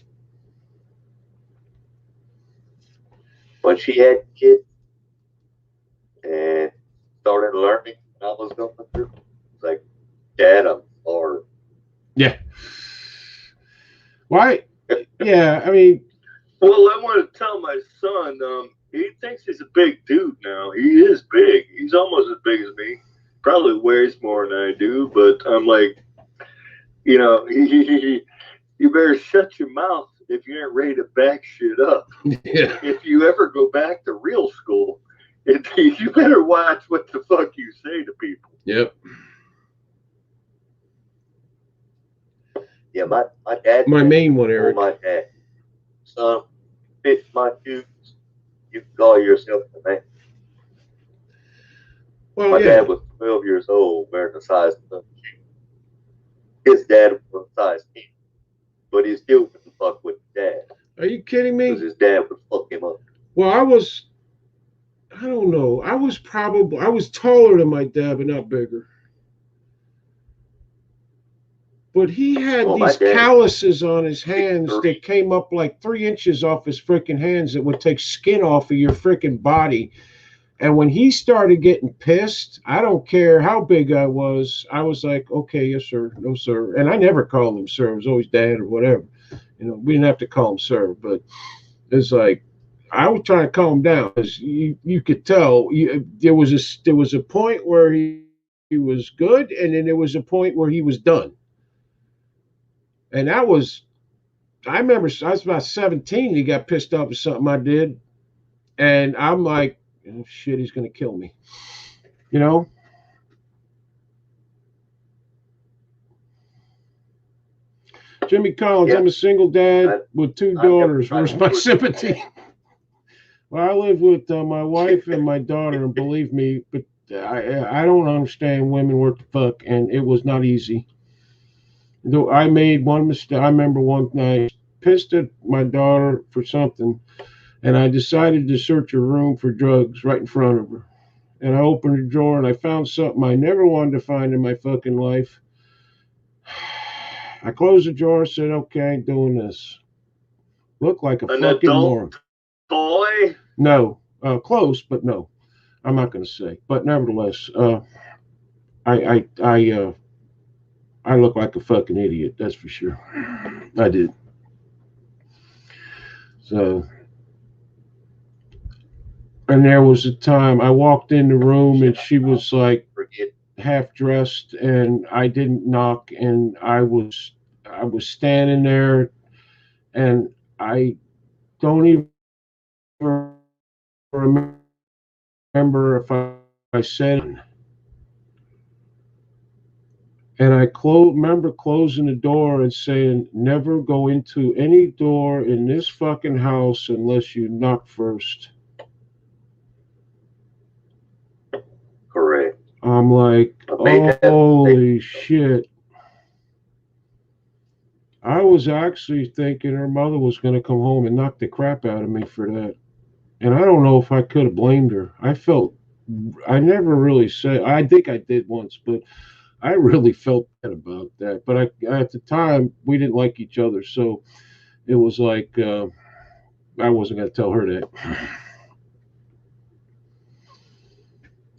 When she had kids and started learning what I was going through, it's like, Dad, I'm sorry. Yeah. Why? Yeah, I mean. Well, I want to tell my son, he thinks he's a big dude now. He is big. He's almost as big as me. Probably weighs more than I do, but I'm like, you better shut your mouth if you ain't ready to back shit up. Yeah. If you ever go back to real school, you better watch what the fuck you say to people. Yep. Yeah, my dad. My main one, Eric. My dad. Son, fit my shoes. You can call yourself a man. Well, my yeah. dad was 12 years old wearing a size 7 shoe. His dad was a size 10, but he still couldn't fuck with his dad. Are you kidding me? Because his dad would fuck him up. Well, I don't know. I was taller than my dad, but not bigger. But he had these calluses on his hands that came up like 3 inches off his freaking hands that would take skin off of your freaking body. And when he started getting pissed, I don't care how big I was like, okay, yes, sir, no, sir. And I never called him sir. It was always dad or whatever. We didn't have to call him sir, but it's like, I was trying to calm down because you could tell there was a point where he was good, and then there was a point where he was done. And I remember I was about 17. He got pissed off at something I did, and I'm like, oh, shit, he's gonna kill me, Jimmy Collins, yeah. I'm a single dad with 2 daughters. Where's my sympathy? Well, I live with my wife and my daughter, and believe me, but I don't understand women worth the fuck, and it was not easy. Though I made one mistake. I remember one night, pissed at my daughter for something, and I decided to search her room for drugs right in front of her. And I opened a drawer, and I found something I never wanted to find in my fucking life. I closed the drawer, said, okay, I ain't doing this. Looked like a fucking moron. Toy? No. Close, but no. I'm not going to say. But nevertheless, I look like a fucking idiot. That's for sure. I did. So, and there was a time I walked in the room and she was like half dressed, and I didn't knock, and I was standing there, and I don't even remember if I said it. And I remember closing the door and saying, never go into any door in this fucking house unless you knock first. Correct. I'm like, holy shit. I was actually thinking her mother was going to come home and knock the crap out of me for that. And I don't know if I could have blamed her. I never really said, I think I did once, but I really felt bad about that. But at the time, we didn't like each other. So it was like, I wasn't going to tell her that.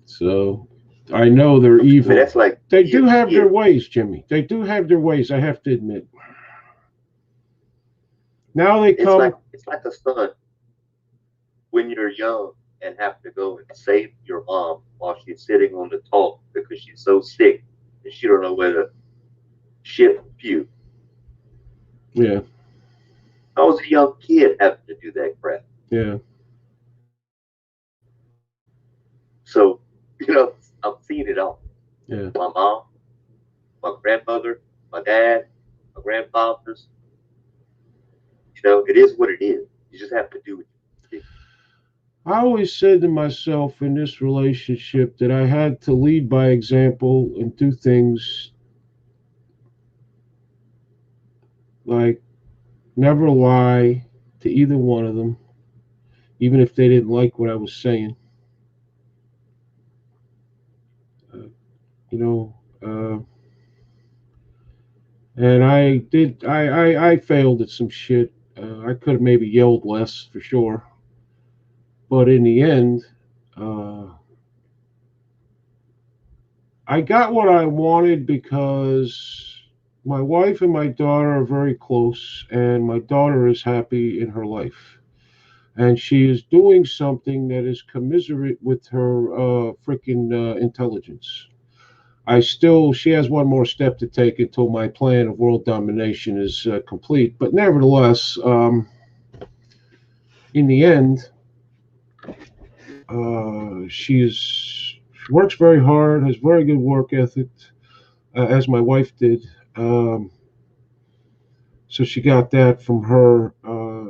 So I know they're evil. I mean, that's like, they do have their ways, Jimmy. They do have their ways, I have to admit. Now they come. It's like a son when you're young and have to go and save your mom while she's sitting on the toilet because she's so sick and she don't know where to shit puke. Yeah. I was a young kid having to do that crap. Yeah. So, I've seen it all. Yeah. My mom, my grandmother, my dad, my grandfathers. It is what it is. You just have to do it. I always said to myself in this relationship that I had to lead by example and do things like never lie, to either one of them, even if they didn't like what I was saying. Uh, you know, uh, and I failed at some shit. I could have maybe yelled less for sure, but in the end, uh, I got what I wanted because my wife and my daughter are very close, and my daughter is happy in her life. And she is doing something that is commiserate with her freaking intelligence. She has one more step to take until my plan of world domination is complete. But nevertheless, in the end, she works very hard, has very good work ethic, as my wife did. Um, so she got that from her.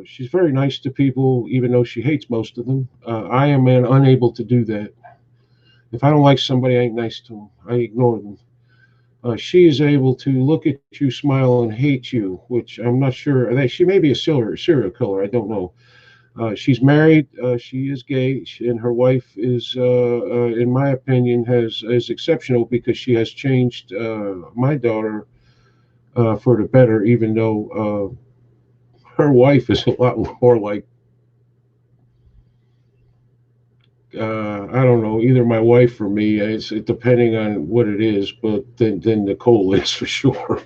She's very nice to people, even though she hates most of them. I am unable to do that. If I don't like somebody, I ain't nice to them. I ignore them. She is able to look at you, smile, and hate you, which I'm not sure. She may be a serial killer. I don't know. She's married. She is gay, and her wife is, in my opinion, is exceptional because she has changed my daughter for the better. Even though her wife is a lot more like I don't know, either my wife or me. It's depending on what it is, but then Nicole is for sure.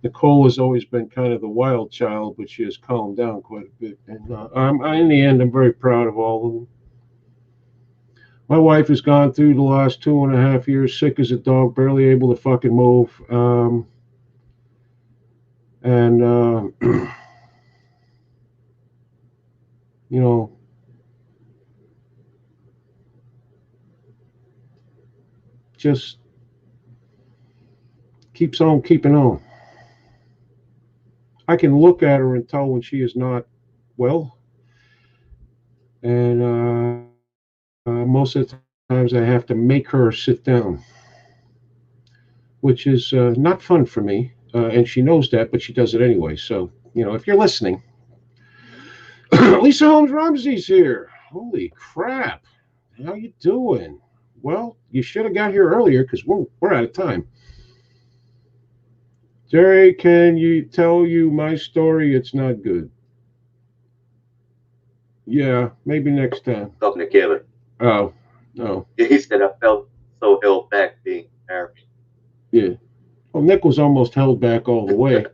Nicole has always been kind of the wild child, but she has calmed down quite a bit. And in the end, I'm very proud of all of them. My wife has gone through the last 2.5 years sick as a dog, barely able to fucking move. And you know, just keeps on keeping on. I can look at her and tell when she is not well, and most of the times I have to make her sit down, which is not fun for me. And she knows that, but she does it anyway. So, if you're listening, Lisa Holmes Ramsey's here. Holy crap. How you doing? Well, you should have got here earlier because we're out of time. Jerry, can you tell you my story? It's not good. Yeah, maybe next time. Talking to Kevin. Oh, no. He said I felt so held back being married. Yeah. Well, Nick was almost held back all the way.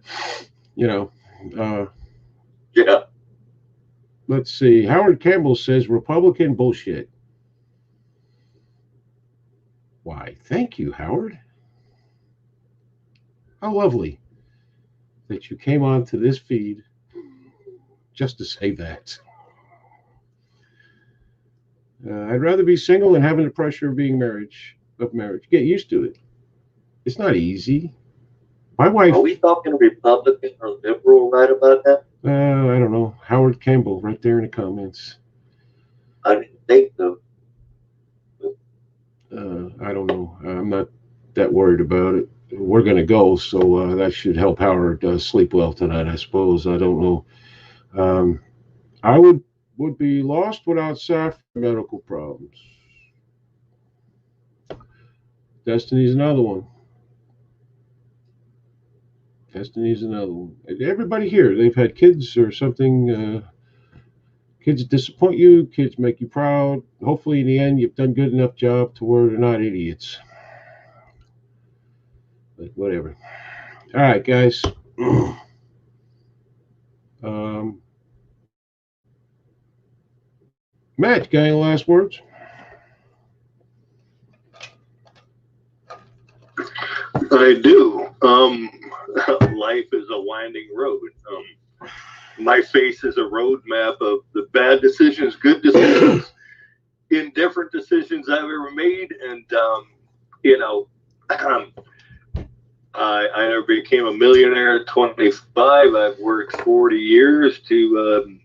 Uh, Yeah. Let's see. Howard Campbell says Republican bullshit. Why, thank you, Howard. How lovely that you came onto this feed just to say that. I'd rather be single than having the pressure of marriage. Get used to it. It's not easy. My wife. Are we talking Republican or liberal right about that? I don't know. Howard Campbell, right there in the comments. I didn't think so. I don't know. I'm not that worried about it. We're going to go, so that should help Howard sleep well tonight, I suppose. I don't know. I would be lost without Saf medical problems. Destiny's another one. Everybody here, they've had kids or something. Kids disappoint you. Kids make you proud. Hopefully, in the end, you've done good enough job to where they're not idiots. But whatever. All right, guys. Matt, you got any last words? I do. Life is a winding road. My face is a roadmap of the bad decisions, good decisions, indifferent decisions I've ever made. And, I never became a millionaire at 25. I've worked 40 years to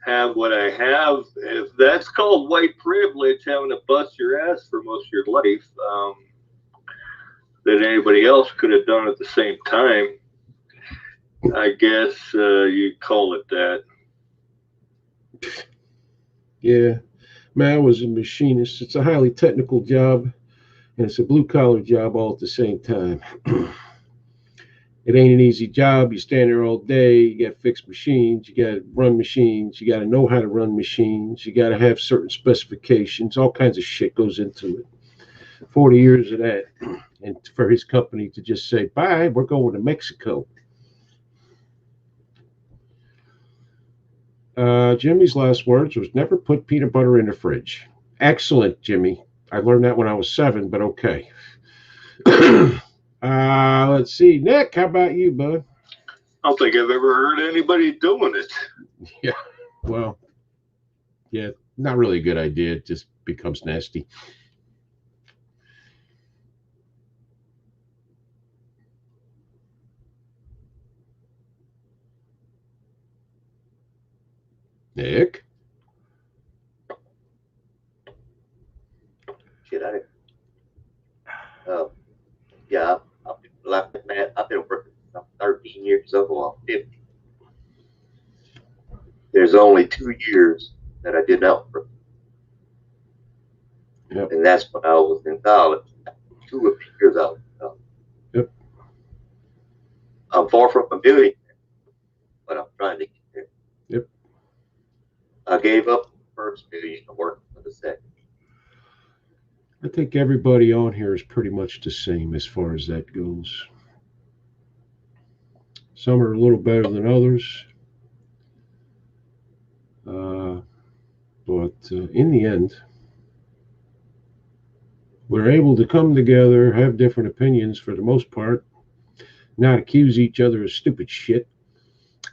have what I have. If that's called white privilege, having to bust your ass for most of your life, that anybody else could have done at the same time, I guess you'd call it that. Yeah, man, I was a machinist. It's a highly technical job, and it's a blue collar job all at the same time. It ain't an easy job. You stand there all day. You got to fix machines. You got to run machines. You got to know how to run machines. You got to have certain specifications. All kinds of shit goes into it. 40 years of that. And for his company to just say, bye, we're going to Mexico. Jimmy's last words was never put peanut butter in the fridge. Excellent, Jimmy. I learned that when I was 7, but okay. Let's see. Nick, how about you, bud? I don't think I've ever heard anybody doing it. Yeah, well, yeah, not really a good idea. It just becomes nasty. Nick? Shit, I didn't. Yeah, I've been like that. I've been working since I'm 13 years old. I'm 50. There's only 2 years that I did not work. Yep. And that's when I was in college. 2 or 3 years out. Yep. I'm far from a millionaire, but I'm trying to get there. Yep. I gave up the first million to work for the second. I think everybody on here is pretty much the same as far as that goes. Some are a little better than others. But in the end, we're able to come together, have different opinions for the most part, not accuse each other of stupid shit,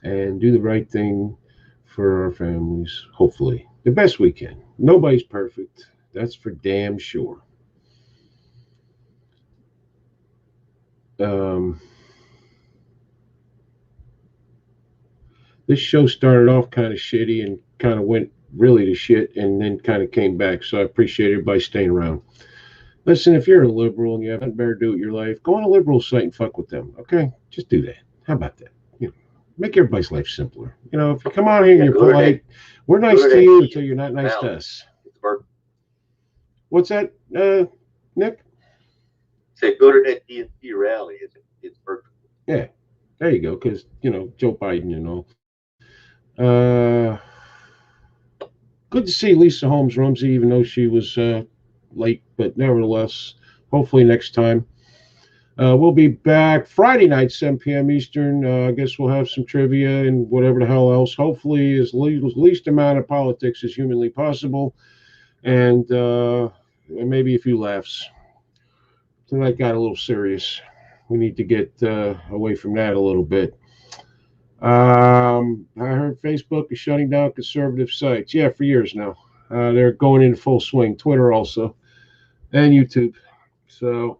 and do the right thing for our families, hopefully. The best we can. Nobody's perfect. That's for damn sure. This show started off kind of shitty and kind of went really to shit and then kind of came back. So I appreciate everybody staying around. Listen, if you're a liberal and you haven't better do it your life, go on a liberal site and fuck with them. Okay? Just do that. How about that? You know, make everybody's life simpler. You know, if you come on here and you're polite, we're nice to you until you're not nice to us. What's that, Nick? Say, go to that DNC rally. It's virtual. Yeah, there you go. Because, you know, Joe Biden and all. Good to see Lisa Holmes Rumsey, even though she was late, but nevertheless, hopefully next time. We'll be back Friday night, 7 p.m. Eastern. I guess we'll have some trivia and whatever the hell else. Hopefully, as least amount of politics as humanly possible, and maybe a few laughs. Tonight got a little serious. We need to get away from that a little bit. I heard Facebook is shutting down conservative sites. Yeah, for years now. They're going into full swing. Twitter also, and YouTube. So,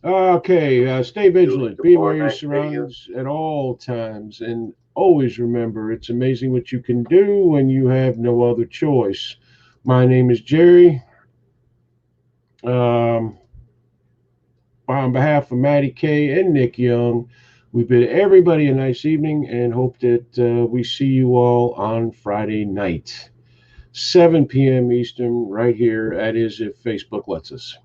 okay, stay vigilant. Be aware of your surroundings at all times, and always remember, it's amazing what you can do when you have no other choice. My name is Jerry. On behalf of Maddie K and Nick Young, we bid everybody a nice evening and hope that we see you all on Friday night, 7 p.m. Eastern, right here. That is, if Facebook lets us.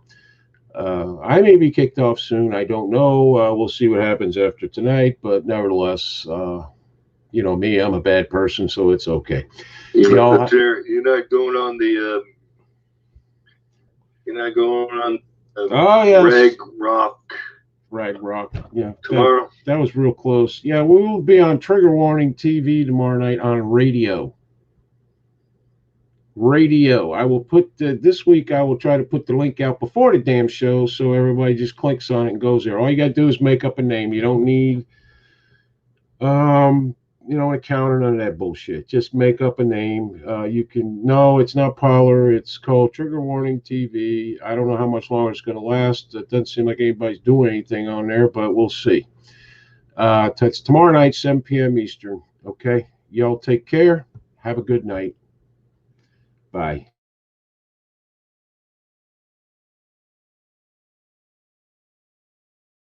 I may be kicked off soon. I don't know. We'll see what happens after tonight. But nevertheless, you know me, I'm a bad person, so it's okay. You're not going on the. You're not going on. Yes. Rag Rock. Yeah. Tomorrow. That was real close. Yeah, we will be on Trigger Warning TV tomorrow night on radio. I will put this week. I will try to put the link out before the damn show, so everybody just clicks on it and goes there. All you got to do is make up a name. You don't need, an account or none of that bullshit. Just make up a name. You can. No, it's not Parler. It's called Trigger Warning TV. I don't know how much longer it's going to last. It doesn't seem like anybody's doing anything on there, but we'll see. It's tomorrow night, 7 p.m. Eastern. Okay, y'all take care. Have a good night. Bye.